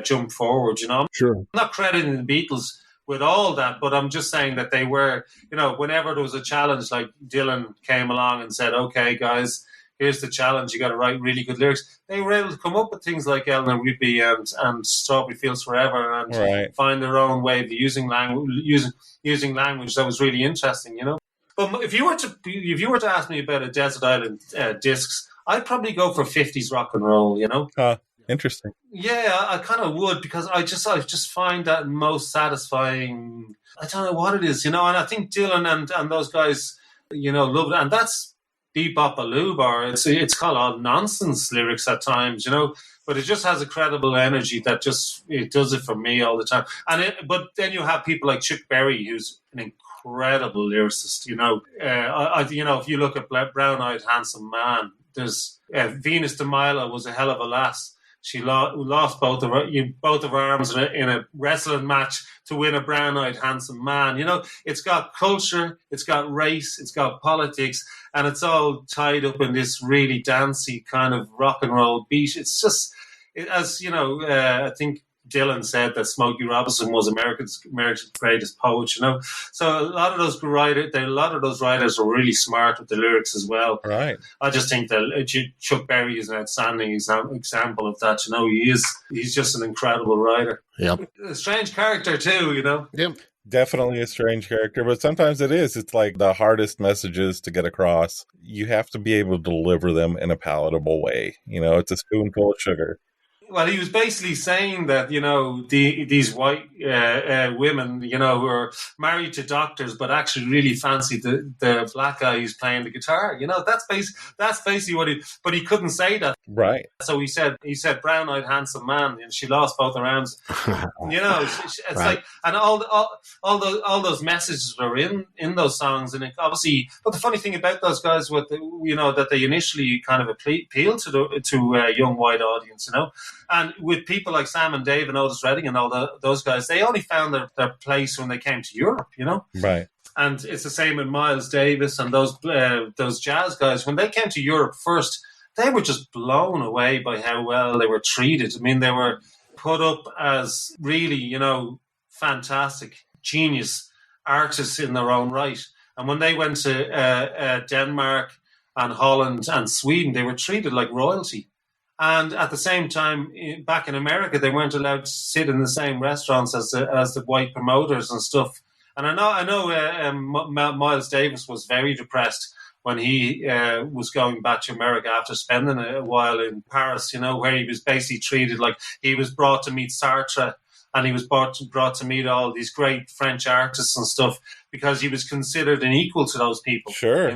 jump forward, you know. Sure. I'm not crediting the Beatles with all that, but I'm just saying that they were, you know, whenever there was a challenge, like Dylan came along and said, okay, guys, here's the challenge, you got to write really good lyrics. They were able to come up with things like Eleanor Rigby and Strawberry Fields Forever, and find their own way of using language that was really interesting, you know. But if you were to ask me about a Desert Island Discs, I'd probably go for 50s rock and roll, you know. Interesting. Yeah, I kind of would, because I just find that most satisfying. I don't know what it is, you know, and I think Dylan and those guys, you know, love it. And that's bebop a lube, or it's called all nonsense lyrics at times, you know, but it just has a credible energy that just, it does it for me all the time. But then you have people like Chuck Berry, who's an incredible lyricist, you know. You know, if you look at Brown Eyed Handsome Man, there's Venus de Milo was a hell of a lass. She lost both of her arms in a wrestling match to win a brown-eyed handsome man. You know, it's got culture, it's got race, it's got politics, and it's all tied up in this really dancey kind of rock and roll beat. It's just, as you know, I think Dylan said that Smokey Robinson was America's greatest poet, you know. So a lot of those writers are really smart with the lyrics as well. Right. I just think that Chuck Berry is an outstanding example of that. You know, he's just an incredible writer. Yep. A strange character too, you know. Yep. Definitely a strange character, but sometimes it is. It's like the hardest messages to get across. You have to be able to deliver them in a palatable way. You know, it's a spoonful of sugar. Well, he was basically saying that, you know, these white women, you know, who are married to doctors, but actually really fancy the black guy who's playing the guitar. You know, that's basically what but he couldn't say that. Right. So he said brown-eyed handsome man, and she lost both her arms. You know, it's right. Like, and all those messages are in those songs, and it obviously. But the funny thing about those guys, that they initially kind of appealed to a young white audience, you know. And with people like Sam and Dave and Otis Redding and all those guys, they only found their place when they came to Europe, you know? Right. And it's the same with Miles Davis and those jazz guys. When they came to Europe first, they were just blown away by how well they were treated. I mean, they were put up as really, you know, fantastic, genius artists in their own right. And when they went to Denmark and Holland and Sweden, they were treated like royalty. And at the same time, back in America, they weren't allowed to sit in the same restaurants as the white promoters and stuff. And I know Miles Davis was very depressed when he was going back to America after spending a while in Paris, where he was basically treated like he was brought to meet Sartre, and he was brought to meet all these great French artists and stuff, because he was considered an equal to those people. Sure.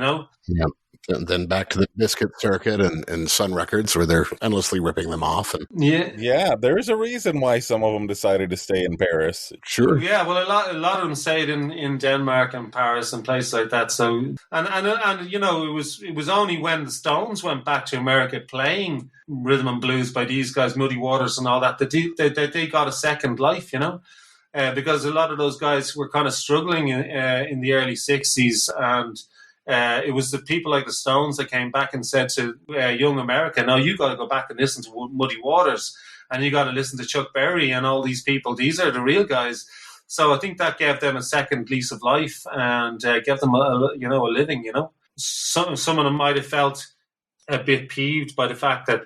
Yeah. And then back to the Biscuit Circuit and Sun Records, where they're endlessly ripping them off. And yeah, there's a reason why some of them decided to stay in Paris. Sure. Yeah, well, a lot of them stayed in Denmark and Paris and places like that. So, and it was only when the Stones went back to America playing rhythm and blues by these guys, Muddy Waters and all that they got a second life, because a lot of those guys were kind of struggling in the early 60s, and it was the people like the Stones that came back and said to young America, no, you got to go back and listen to Muddy Waters, and you got to listen to Chuck Berry and all these people. These are the real guys. So I think that gave them a second lease of life and gave them a living. Some of them might have felt a bit peeved by the fact that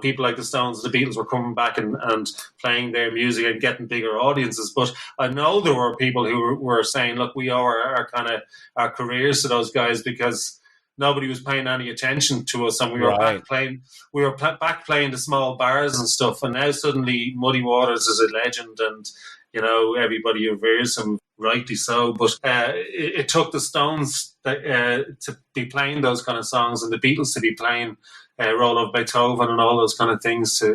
people like the Stones, the Beatles were coming back and playing their music and getting bigger audiences. But I know there were people who were saying, look, we owe our careers to those guys, because nobody was paying any attention to us, and we were back playing the small bars and stuff. And now suddenly Muddy Waters is a legend, and everybody reveres him, rightly so. But it took the Stones to be playing those kind of songs, and the Beatles to be playing Roll of Beethoven and all those kind of things to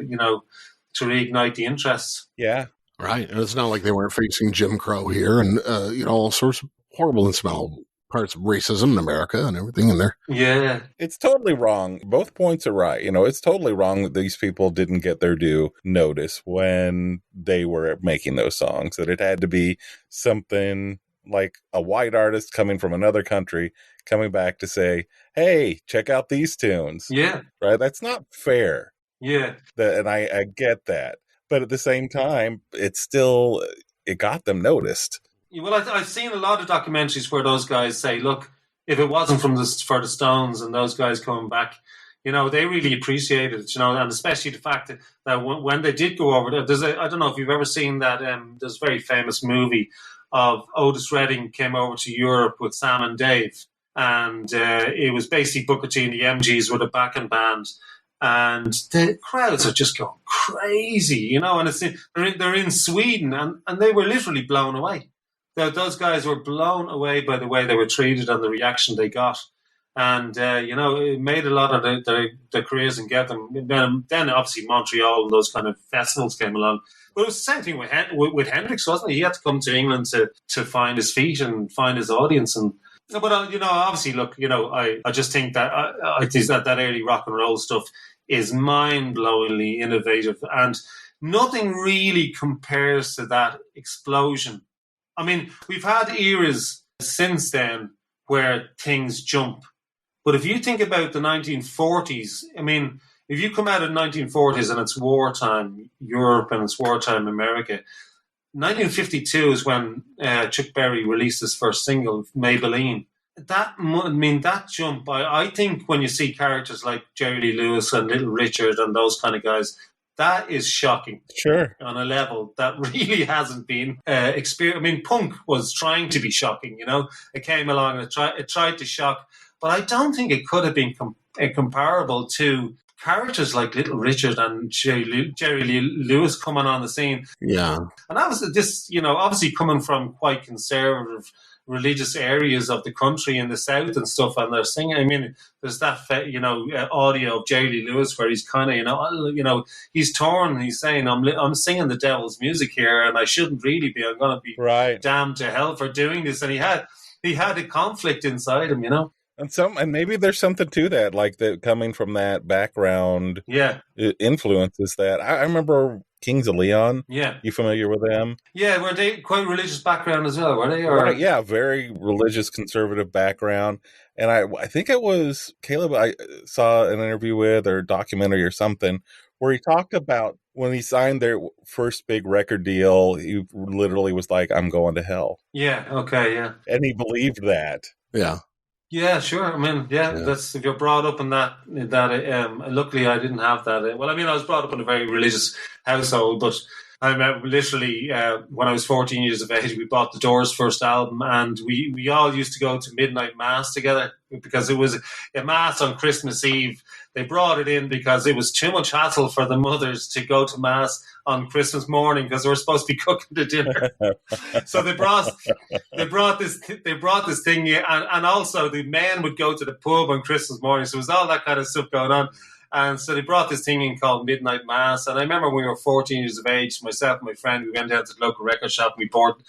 reignite the interest. Yeah. Right. And it's not like they weren't facing Jim Crow here and, all sorts of horrible and small parts of racism in America and everything in there. Yeah. It's totally wrong. Both points are right. It's totally wrong that these people didn't get their due notice when they were making those songs, that it had to be something like a white artist coming from another country coming back to say, hey, check out these tunes. Yeah. Right? That's not fair. Yeah. And I get that. But at the same time, it got them noticed. Well, I've seen a lot of documentaries where those guys say, look, if it wasn't for the Stones and those guys coming back, they really appreciated it, and especially the fact that when they did go over there, I don't know if you've ever seen that, there's a very famous movie of Otis Redding came over to Europe with Sam and Dave. And it was basically Booker T and the MGs with a backing band. And the crowds are just going crazy, and they're in Sweden, and they were literally blown away. Those guys were blown away by the way they were treated and the reaction they got. And, it made a lot of their careers and get them. Then obviously Montreal and those kind of festivals came along. But it was the same thing with Hendrix, wasn't it? He had to come to England to find his feet and find his audience. But obviously, look, I just think that I think that early rock and roll stuff is mind-blowingly innovative, and nothing really compares to that explosion. I mean, we've had eras since then where things jump, but if you think about the 1940s, I mean, if you come out of the 1940s and it's wartime Europe and it's wartime America. 1952 is when Chuck Berry released his first single, Maybelline. That jump, I think when you see characters like Jerry Lee Lewis and Little Richard and those kind of guys, that is shocking. Sure. On a level that really hasn't been experienced. I mean, punk was trying to be shocking, It came along and it tried to shock, but I don't think it could have been comparable to characters like Little Richard and Jerry Lee Lewis coming on the scene. Yeah. And that was this, obviously coming from quite conservative religious areas of the country in the South and stuff, and they're singing. I mean, there's that, audio of Jerry Lee Lewis where he's kind of, he's torn. He's saying, I'm singing the devil's music here and I shouldn't really be. I'm going to be damned to hell for doing this. And he had a conflict inside him, And maybe there's something to that, like that coming from that background. Yeah, influences that. I remember Kings of Leon. Yeah, you familiar with them? Yeah, were they quite religious background as well? Were they? Or? Right, yeah, very religious, conservative background. And I think it was Caleb I saw an interview with or a documentary or something where he talked about when he signed their first big record deal. He literally was like, "I'm going to hell." Yeah. Okay. Yeah. And he believed that. Yeah. Yeah, sure. I mean, that's if you're brought up in that. Luckily, I didn't have that. Well, I mean, I was brought up in a very religious household, but I remember literally when I was 14 years of age, we bought the Doors' first album, and we all used to go to midnight mass together because it was a mass on Christmas Eve. They brought it in because it was too much hassle for the mothers to go to mass on Christmas morning because they were supposed to be cooking the dinner. So they brought this thing, and also the men would go to the pub on Christmas morning. So it was all that kind of stuff going on. And so they brought this thing in called Midnight Mass. And I remember when we were 14 years of age, myself and my friend, we went down to the local record shop and we bought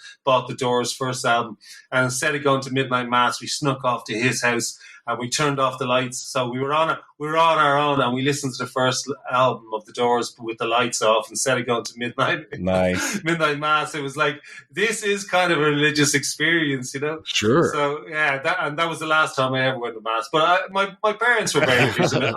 the Doors' first album. And instead of going to Midnight Mass, we snuck off to his house and we turned off the lights. So we were on our own, and we listened to the first album of the Doors with the lights off instead of going to midnight mass. It was like, this is kind of a religious experience, you know. Sure. So yeah, that was the last time I ever went to mass. But my parents were very Christian.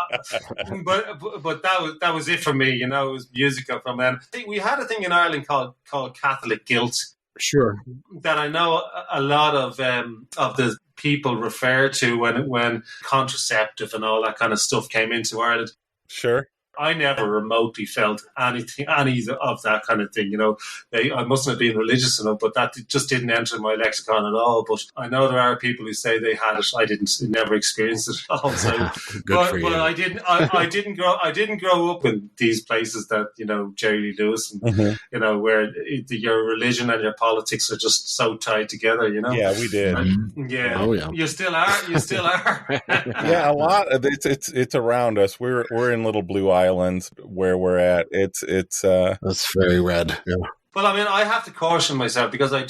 But that was it for me, you know. It was musical from then. I think we had a thing in Ireland called Catholic guilt. Sure. That I know a lot of the people refer to when contraceptive and all that kind of stuff came into Ireland. Sure. I never remotely felt any of that kind of thing, you know. I mustn't have been religious enough, but that just didn't enter my lexicon at all. But I know there are people who say they had it. I never experienced it at all. So, but I didn't grow up in these places that, you know, Jerry Lee Lewis and you know, where your religion and your politics are just so tied together, you know. Yeah, we did. Yeah. Oh yeah. You still are. Yeah, a lot. It's around us. We're in little blue islands where we're at. It's that's very red. Yeah. Well, I mean, I have to caution myself because I've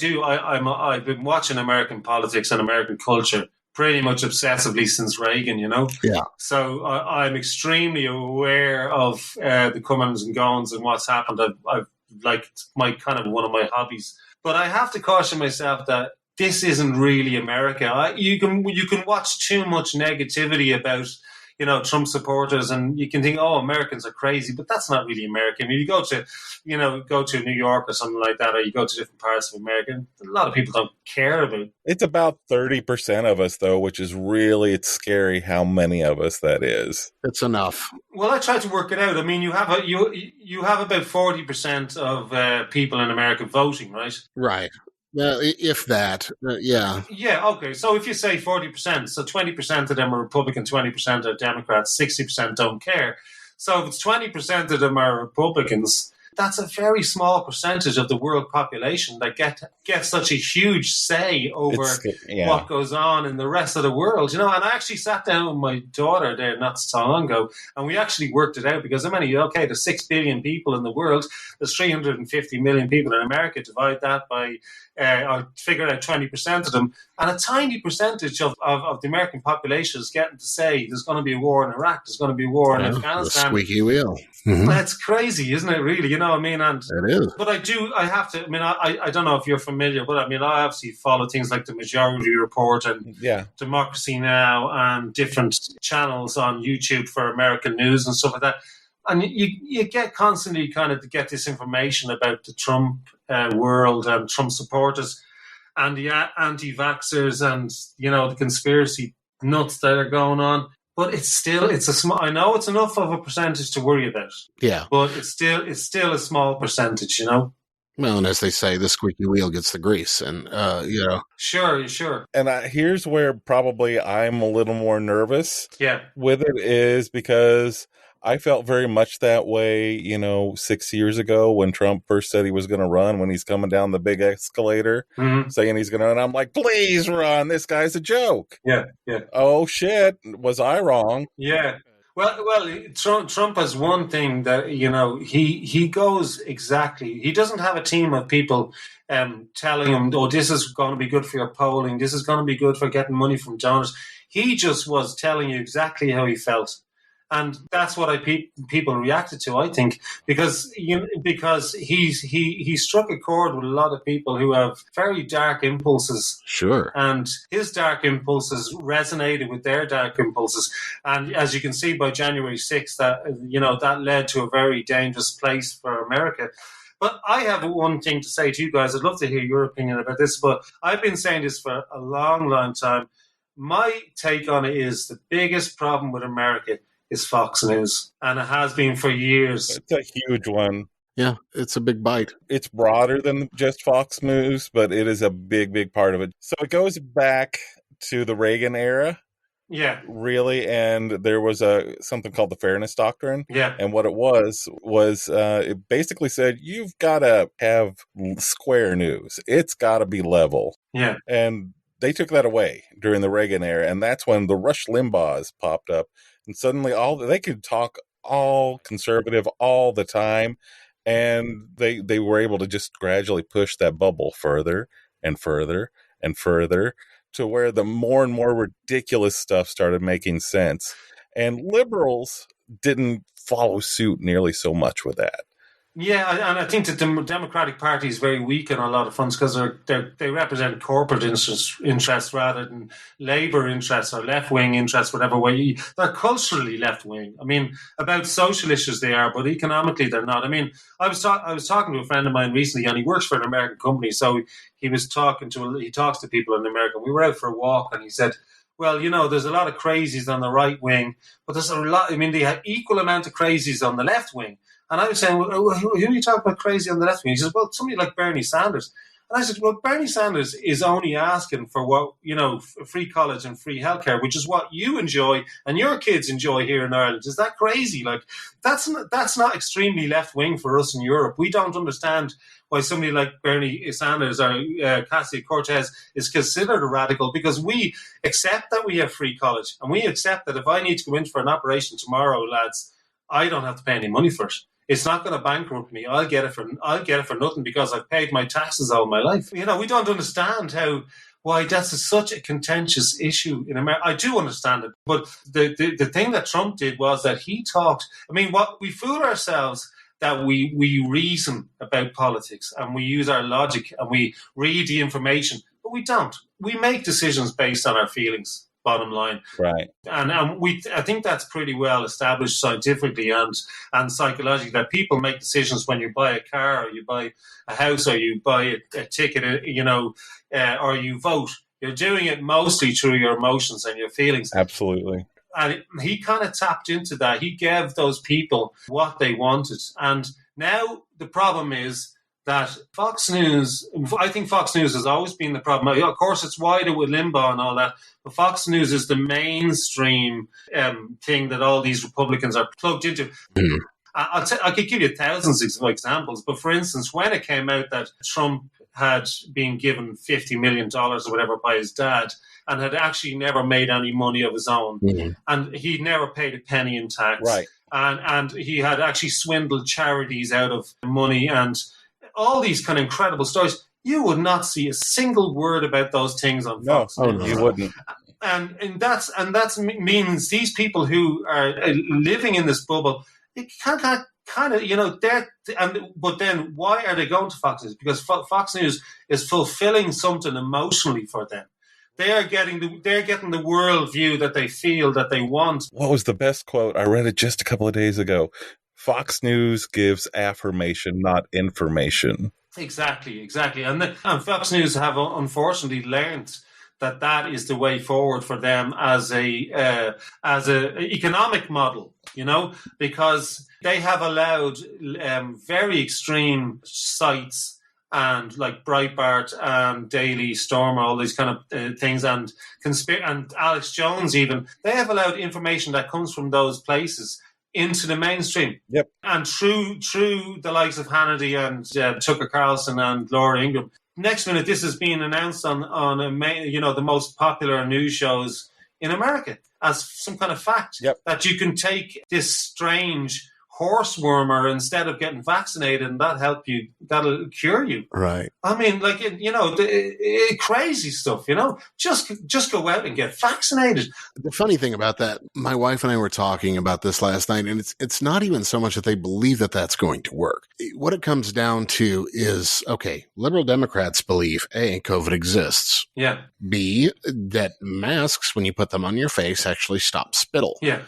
been watching American politics and American culture pretty much obsessively since Reagan, you know. Yeah. So I'm extremely aware of the comings and goings and what's happened. I've like my kind of one of my hobbies, but I have to caution myself that this isn't really America. You can watch too much negativity about, you know, Trump supporters, and you can think, oh, Americans are crazy, but that's not really American. I mean, you go to New York or something like that, or you go to different parts of America, a lot of people don't care about it. It's about 30% of us, though, which is it's scary how many of us that is. It's enough. Well, I tried to work it out. I mean, you have about 40% of people in America voting, right? Right. If that, yeah. Yeah, okay. So if you say 40%, so 20% of them are Republican, 20% are Democrats, 60% don't care. So if it's 20% of them are Republicans, that's a very small percentage of the world population that get such a huge say over what goes on in the rest of the world. You know, and I actually sat down with my daughter there not so long ago, and we actually worked it out because there's 6 billion people in the world. There's 350 million people in America. Divide that by or figure out 20% of them, and a tiny percentage of the American population is getting to say there's going to be a war in Iraq, there's going to be a war in Afghanistan. The squeaky wheel. That's crazy, isn't it, really? You know what I mean? And it is. But I don't know if you're familiar, but I mean, I obviously follow things like the Majority Report and Democracy Now! And different channels on YouTube for American news and stuff like that. And you get constantly kind of to get this information about the Trump world and Trump supporters and the anti-vaxxers and, you know, the conspiracy nuts that are going on. But I know it's enough of a percentage to worry about. Yeah. But it's still a small percentage, you know. Well, and as they say, the squeaky wheel gets the grease, and you know. Sure. And here's where probably I'm a little more nervous. Yeah. With it is because I felt very much that way, you know, 6 years ago when Trump first said he was going to run, when he's coming down the big escalator, saying he's going to run. I'm like, please run. This guy's a joke. Yeah. Oh, shit. Was I wrong? Yeah. Well, Trump has one thing that, you know, he goes exactly. He doesn't have a team of people telling him, oh, this is going to be good for your polling. This is going to be good for getting money from donors. He just was telling you exactly how he felt. And that's what people reacted to, I think, because he struck a chord with a lot of people who have very dark impulses. Sure. And his dark impulses resonated with their dark impulses. And as you can see by January 6th, that led to a very dangerous place for America. But I have one thing to say to you guys. I'd love to hear your opinion about this, but I've been saying this for a long, long time. my take on it is the biggest problem with America is Fox News, and it has been for years. It's a huge one. Yeah, it's a big bite. It's broader than just Fox News, but it is a big, big part of it. So it goes back to the Reagan era. Yeah. Really, and there was something called the Fairness Doctrine. Yeah. And what it was it basically said, you've got to have square news. It's got to be level. Yeah. And they took that away during the Reagan era, and that's when the Rush Limbaughs popped up. And suddenly they could talk all conservative all the time. And they were able to just gradually push that bubble further and further and further to where the more and more ridiculous stuff started making sense. And liberals didn't follow suit nearly so much with that. Yeah, and I think the Democratic Party is very weak in a lot of fronts because they represent corporate interests rather than Labour interests or left-wing interests, whatever way. They're culturally left-wing. I mean, about social issues they are, but economically they're not. I mean, I was talking to a friend of mine recently, and he works for an American company, so he talks to people in America. We were out for a walk, and he said, well, there's a lot of crazies on the right wing, but there's a lot, they have equal amount of crazies on the left wing. And I was saying, well, who are you talking about crazy on the left wing? He says, well, somebody like Bernie Sanders. And I said, well, Bernie Sanders is only asking for what, free college and free healthcare, which is what you enjoy and your kids enjoy here in Ireland. Is that crazy? Like, that's not extremely left wing for us in Europe. We don't understand why somebody like Bernie Sanders or Ocasio-Cortez is considered a radical, because we accept that we have free college, and we accept that if I need to go in for an operation tomorrow, lads, I don't have to pay any money for it. It's not going to bankrupt me. I'll get it for nothing because I've paid my taxes all my life. We don't understand why that's such a contentious issue in America. I do understand it, but the thing that Trump did was that he talked. What we fool ourselves that we reason about politics and we use our logic and we read the information, but we don't. We make decisions based on our feelings. Bottom line, right? And I think that's pretty well established scientifically and psychologically, that people make decisions when you buy a car or you buy a house or you buy a ticket, or you vote. You're doing it mostly through your emotions and your feelings. Absolutely. And he kind of tapped into that. He gave those people what they wanted, and now the problem is that Fox News, I think Fox News has always been the problem. Of course, it's wider with Limbaugh and all that, but Fox News is the mainstream thing that all these Republicans are plugged into. Mm. I could give you thousands of examples, but for instance, when it came out that Trump had been given $50 million or whatever by his dad and had actually never made any money of his own, and he'd never paid a penny in tax, right? And he had actually swindled charities out of money and all these kind of incredible stories. You would not see a single word about those things on Fox. No, you wouldn't. And that's means these people who are living in this bubble, it kind of, but then why are they going to Fox News? Because Fox News is fulfilling something emotionally for them. They're getting the world view that they feel that they want. What was the best quote? I read it just a couple of days ago. Fox News gives affirmation, not information. Exactly. And Fox News have unfortunately learned that is the way forward for them as a economic model, because they have allowed very extreme sites and like Breitbart and Daily Storm, all these kind of things, and Alex Jones even, they have allowed information that comes from those places into the mainstream. Yep. And through the likes of Hannity and Tucker Carlson and Laura Ingraham. Next minute, this is being announced on the most popular news shows in America as some kind of fact. Yep. That you can take this strange horse wormer instead of getting vaccinated, and that'll cure you. Right. I mean, crazy stuff, just go out and get vaccinated. The funny thing about that, my wife and I were talking about this last night, and it's not even so much that they believe that that's going to work. What it comes down to is, okay, liberal Democrats believe, A, COVID exists. Yeah. B, that masks, when you put them on your face, actually stop spittle. Yeah.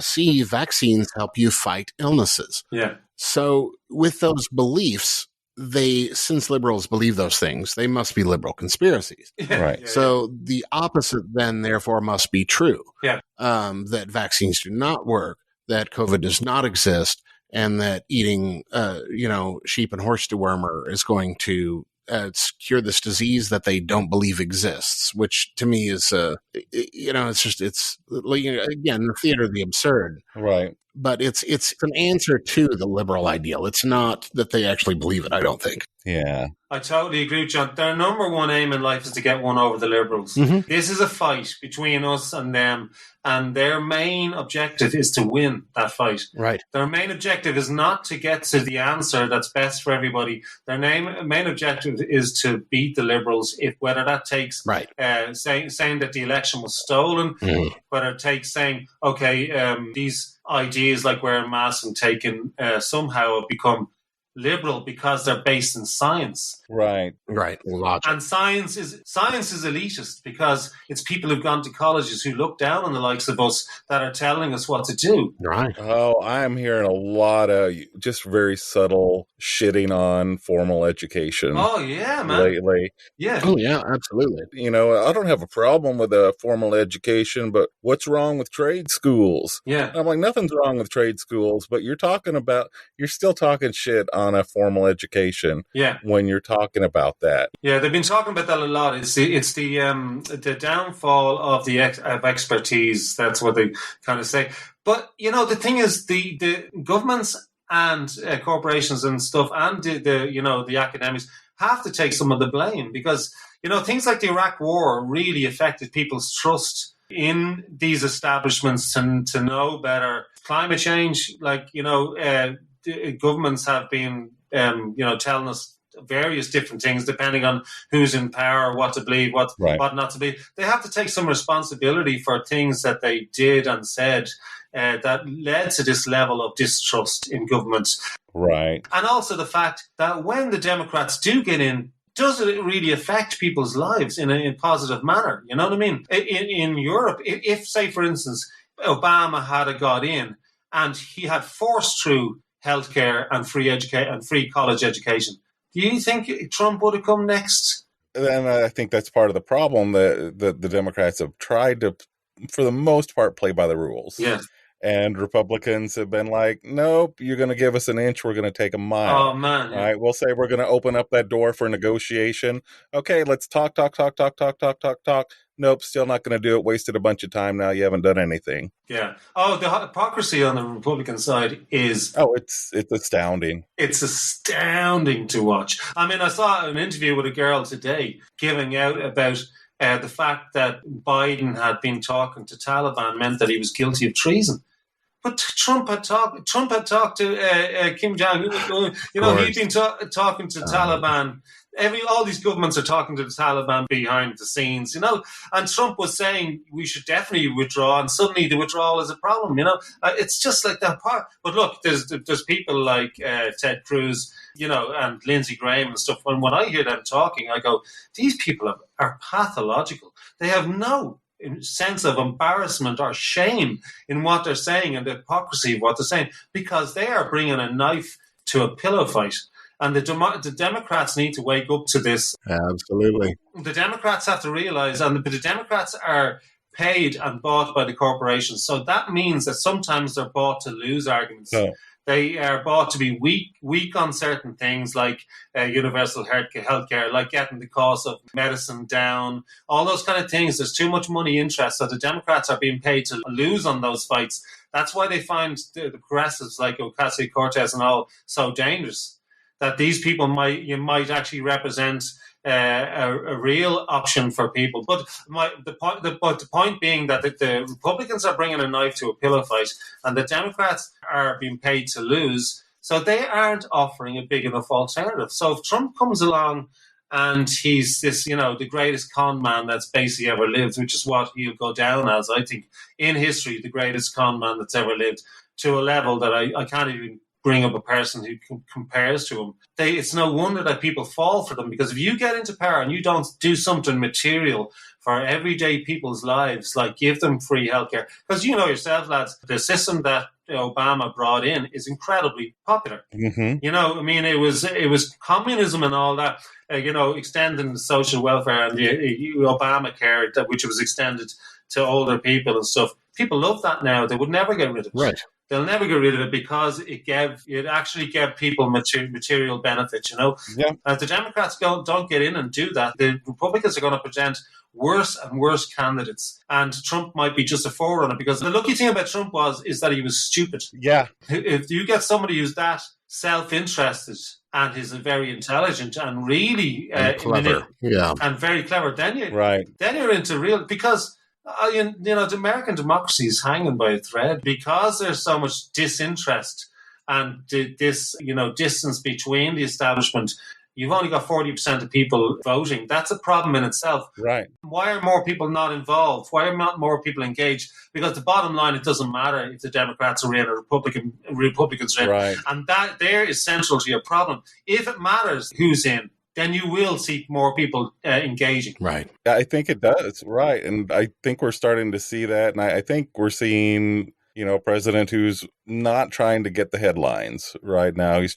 C, vaccines help you fight illnesses. Yeah. So with those beliefs, since liberals believe those things, they must be liberal conspiracies. Right. So the opposite then, therefore, must be true. Yeah. That vaccines do not work, that COVID does not exist, and that eating, sheep and horse dewormer is going to cure this disease that they don't believe exists, which to me is, it's like, again, the theater of the absurd. Right. But it's an answer to the liberal ideal. It's not that they actually believe it, I don't think. Yeah. I totally agree with John. Their number one aim in life is to get one over the Liberals. Mm-hmm. This is a fight between us and them, and their main objective is to win that fight. Right. Their main objective is not to get to the answer that's best for everybody. Their main objective is to beat the Liberals, whether that takes saying that the election was stolen, whether it takes saying, okay, these ideas like wearing masks and taking somehow have become liberal because they're based in science. Right. Logic. And science is elitist because it's people who've gone to colleges who look down on the likes of us that are telling us what to do. Right. Oh, I'm hearing a lot of just very subtle shitting on formal education. Oh, yeah, man. Lately. Yeah. Oh, yeah, absolutely. I don't have a problem with a formal education, but what's wrong with trade schools? Yeah. And I'm like, nothing's wrong with trade schools, but you're still talking shit on a formal education. Yeah. When you're talking about that. Yeah, they've been talking about that a lot. It's the downfall of of expertise. That's what they kind of say. But the thing is, the governments and corporations and stuff, and the academics have to take some of the blame because things like the Iraq War really affected people's trust in these establishments to know better. Climate change, governments have been telling us various different things depending on who's in power, what to believe, what not to believe. They have to take some responsibility for things that they did and said that led to this level of distrust in government. Right. And also the fact that when the Democrats do get in, does it really affect people's lives in a positive manner? You know what I mean? In Europe, if say, for instance, Obama had got in and he had forced through healthcare and free college education, do you think Trump would have come next? And I think that's part of the problem that the Democrats have tried to, for the most part, play by the rules. Yes. And Republicans have been like, nope, you're going to give us an inch, we're going to take a mile. Oh, man. All right, we'll say we're going to open up that door for negotiation. Okay, let's talk. Nope, still not going to do it. Wasted a bunch of time now. You haven't done anything. Yeah. Oh, the hypocrisy on the Republican side is... Oh, it's astounding. It's astounding to watch. I mean, I saw an interview with a girl today giving out about the fact that Biden had been talking to Taliban meant that he was guilty of treason. But Trump had talked to Kim Jong-un. He'd been talking to Taliban. All these governments are talking to the Taliban behind the scenes, and Trump was saying we should definitely withdraw, and suddenly the withdrawal is a problem, It's just like that part. But look, there's people like Ted Cruz, and Lindsey Graham and stuff. And when I hear them talking, I go, these people are pathological. They have no sense of embarrassment or shame in what they're saying and the hypocrisy of what they're saying, because they are bringing a knife to a pillow fight. And the Democrats need to wake up to this. Absolutely. The Democrats have to realize, and the Democrats are paid and bought by the corporations. So that means that sometimes they're bought to lose arguments. Oh. They are bought to be weak on certain things like universal healthcare, like getting the cost of medicine down, all those kind of things. There's too much money interest, so the Democrats are being paid to lose on those fights. That's why they find the progressives like Ocasio-Cortez and all so dangerous. That these people might actually represent a real option for people. But the point being that the Republicans are bringing a knife to a pillow fight, and the Democrats are being paid to lose, so they aren't offering a big enough alternative. So if Trump comes along and he's this, the greatest con man that's basically ever lived, which is what he'll go down as, I think, in history, the greatest con man that's ever lived, to a level that I can't even bring up a person who compares to him. It's no wonder that people fall for them, because if you get into power and you don't do something material for everyday people's lives, like give them free healthcare, because yourself, lads, the system that Obama brought in is incredibly popular. Mm-hmm. It was communism and all that, extending the social welfare and the Obamacare, which was extended to older people and stuff. People love that now. They would never get rid of it. Right. They'll never get rid of it because it actually gave people material benefits, Yeah. If the Democrats don't get in and do that, the Republicans are going to present worse and worse candidates. And Trump might be just a forerunner, because the lucky thing about Trump is that he was stupid. Yeah. If you get somebody who's that self-interested and is very intelligent and really clever, and very clever, then you're into real, because the American democracy is hanging by a thread because there's so much disinterest and this distance between the establishment. You've only got 40% of people voting. That's a problem in itself. Right. Why are more people not involved? Why are not more people engaged? Because the bottom line, it doesn't matter if the Democrats are in or Republicans are in. Right. And that there is central to your problem. If it matters who's in, then you will see more people engaging. Right. I think it does. Right. And I think we're starting to see that. And I think we're seeing, a president who's not trying to get the headlines right now. He's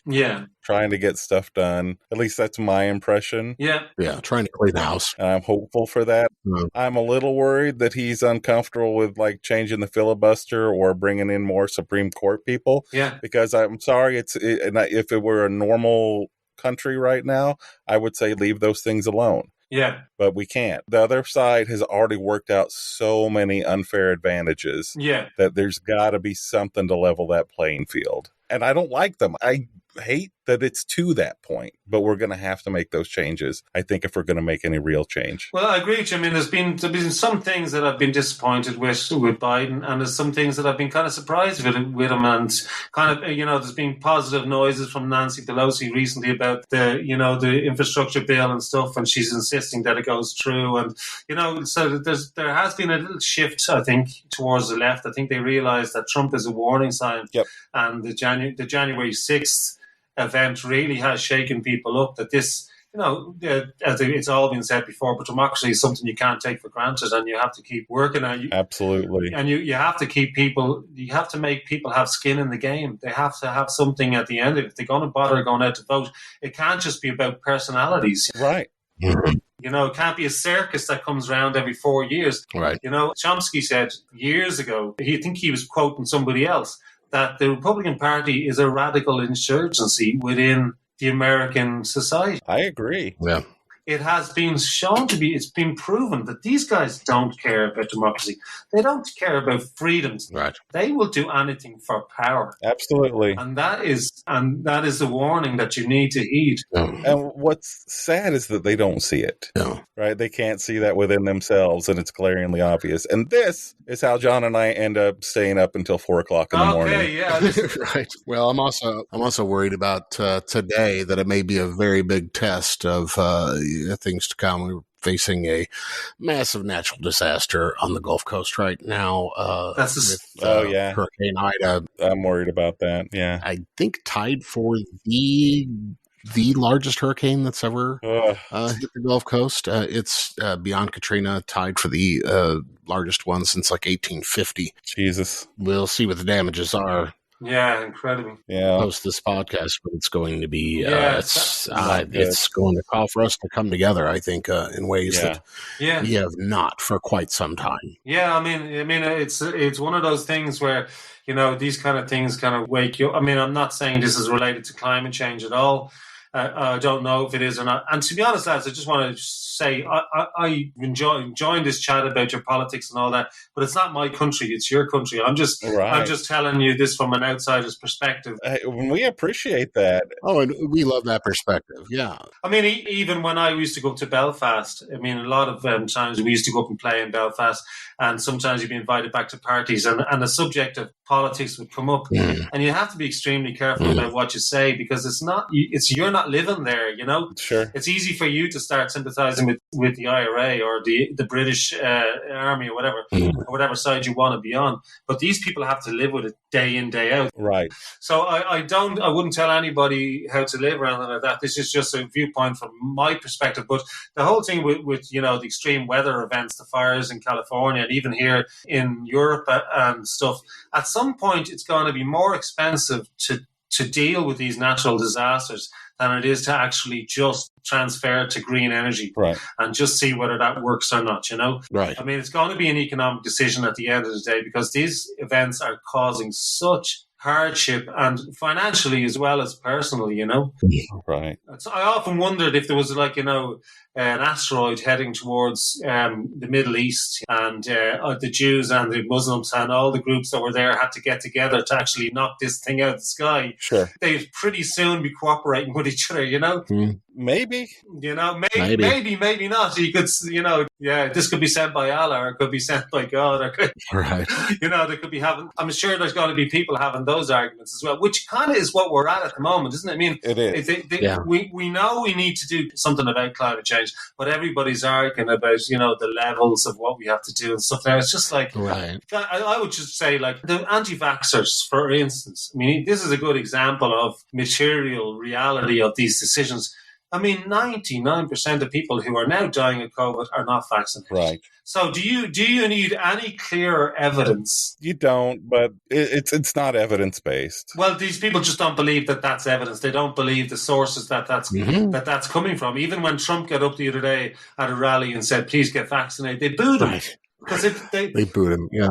trying to get stuff done. At least that's my impression. Yeah. Yeah. Trying to clean the house. And I'm hopeful for that. Mm. I'm a little worried that he's uncomfortable with changing the filibuster or bringing in more Supreme Court people. Yeah. Because I'm sorry, if it were a normal country right now, I would say leave those things alone. Yeah. But we can't. The other side has already worked out so many unfair advantages that there's got to be something to level that playing field. And I don't like them. I hate that it's to that point, but we're going to have to make those changes, I think, if we're going to make any real change. Well, I agree with you. I mean, there's been some things that I've been disappointed with Biden, and there's some things that I've been kind of surprised with him, and kind of, there's been positive noises from Nancy Pelosi recently about the infrastructure bill and stuff, and she's insisting that it goes through, and, so there has been a little shift, I think, towards the left. I think they realize that Trump is a warning sign, and the January 6th event really has shaken people up, that this, as it's all been said before, but democracy is something you can't take for granted, and you have to keep working at it. Absolutely. And you have to you have to make people have skin in the game. They have to have something at the end of it. If they're going to bother going out to vote, it can't just be about personalities. Right. Mm-hmm. It can't be a circus that comes around every 4 years. Right. Chomsky said years ago, I think he was quoting somebody else, that the Republican Party is a radical insurgency within the American society. I agree. Yeah. It has been shown to be, it's been proven that these guys don't care about democracy. They don't care about freedoms. Right. They will do anything for power. Absolutely. And that is the warning that you need to heed. And what's sad is that they don't see it. No. Right? They can't see that within themselves, and it's glaringly obvious. And this is how John and I end up staying up until 4:00 in the morning. Okay, yeah. Right. Well, I'm also worried about today, that it may be a very big test of things to come. We're facing a massive natural disaster on the Gulf Coast right now. Hurricane Ida. I'm worried about that. Yeah. I think tied for the largest hurricane that's ever hit the Gulf Coast. It's beyond Katrina, tied for the largest one since 1850. Jesus. We'll see what the damages are. Yeah, incredible. Yeah, post this podcast, but it's going to be it's going to call for us to come together, I think, in ways that we have not for quite some time. Yeah, I mean, it's one of those things where these kind of things kind of wake you up. I mean, I'm not saying this is related to climate change at all. I don't know if it is or not. And to be honest, lads, I just want to say I enjoying this chat about your politics and all that, but it's not my country; it's your country. I'm just telling you this from an outsider's perspective. We appreciate that. Oh, and we love that perspective. Yeah. I mean, even when I used to go up to Belfast, I mean, a lot of times we used to go up and play in Belfast, and sometimes you'd be invited back to parties, and the subject of politics would come up, and you have to be extremely careful about what you say, because you're not living there, Sure. It's easy for you to start sympathizing with the IRA or the British army or whatever side you want to be on, but these people have to live with it day in, day out. Right. So I wouldn't tell anybody how to live or anything like that. This is just a viewpoint from my perspective. But the whole thing with the extreme weather events, the fires in California, and even here in Europe and stuff, at some point it's going to be more expensive to deal with these natural disasters than it is to actually just transfer to green energy and just see whether that works or not, Right. I mean, it's going to be an economic decision at the end of the day because these events are causing such hardship and financially as well as personally, Right. So I often wondered if there was an asteroid heading towards the Middle East and the Jews and the Muslims and all the groups that were there had to get together to actually knock this thing out of the sky. Sure. They'd pretty soon be cooperating with each other, Maybe. Maybe not. You could, this could be sent by Allah or it could be sent by God. Or right. They could be having, I'm sure there's going to be people having those arguments as well, which kind of is what we're at the moment, isn't it? I mean, it is. We know we need to do something about climate change, but everybody's arguing about, the levels of what we have to do and stuff. Now, it's just like, I would just say, like, the anti-vaxxers, for instance, I mean, this is a good example of material reality of these decisions. I mean, 99% of people who are now dying of COVID are not vaccinated. Right. So do you need any clear evidence? You don't, but it's not evidence-based. Well, these people just don't believe that that's evidence. They don't believe the sources that's coming from. Even when Trump got up the other day at a rally and said, please get vaccinated, they booed him. Right. Because they booed him. Yeah,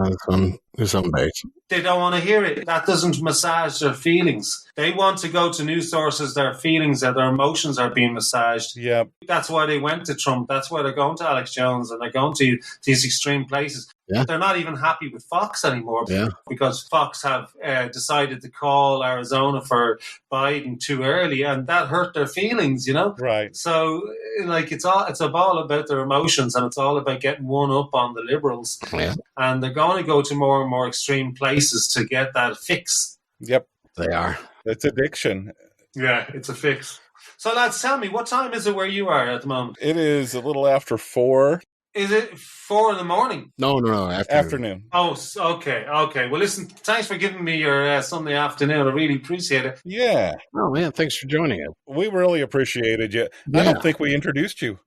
there's some base. They don't want to hear it. That doesn't massage their feelings. They want to go to news sources, their feelings, their emotions are being massaged. Yeah. That's why they went to Trump. That's why they're going to Alex Jones and they're going to these extreme places. Yeah. They're not even happy with Fox anymore because Fox have decided to call Arizona for Biden too early, and that hurt their feelings, Right. So, like, it's all about their emotions, and it's all about getting one up on the liberals. Yeah. And they're going to go to more and more extreme places to get that fix. Yep. They are. It's addiction. Yeah, it's a fix. So, lads, tell me, what time is it where you are at the moment? It is a little after 4. Is it 4 a.m? No, afternoon. Oh, okay. Well, listen, thanks for giving me your Sunday afternoon. I really appreciate it. Yeah. Oh, man, thanks for joining us. We really appreciated you. Yeah. I don't think we introduced you.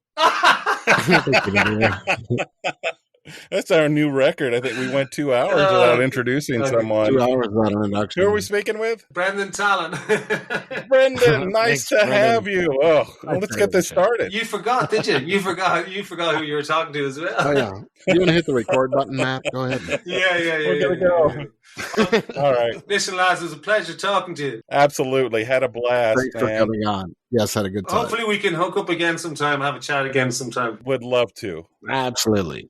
That's our new record. I think we went 2 hours without introducing someone. 2 hours without an introduction. Who are we speaking with? Brendan Tallon. Brendan, nice to have you. Oh, let's get this started. You forgot, did you? You forgot who you were talking to as well. Oh, yeah. You want to hit the record button, Matt? Go ahead. Yeah. We're going to go. All right. Listen, lads, it was a pleasure talking to you. Absolutely. Had a blast. Thanks for coming on. Yes, had a good time. Hopefully we can hook up again sometime, have a chat again sometime. Would love to. Absolutely.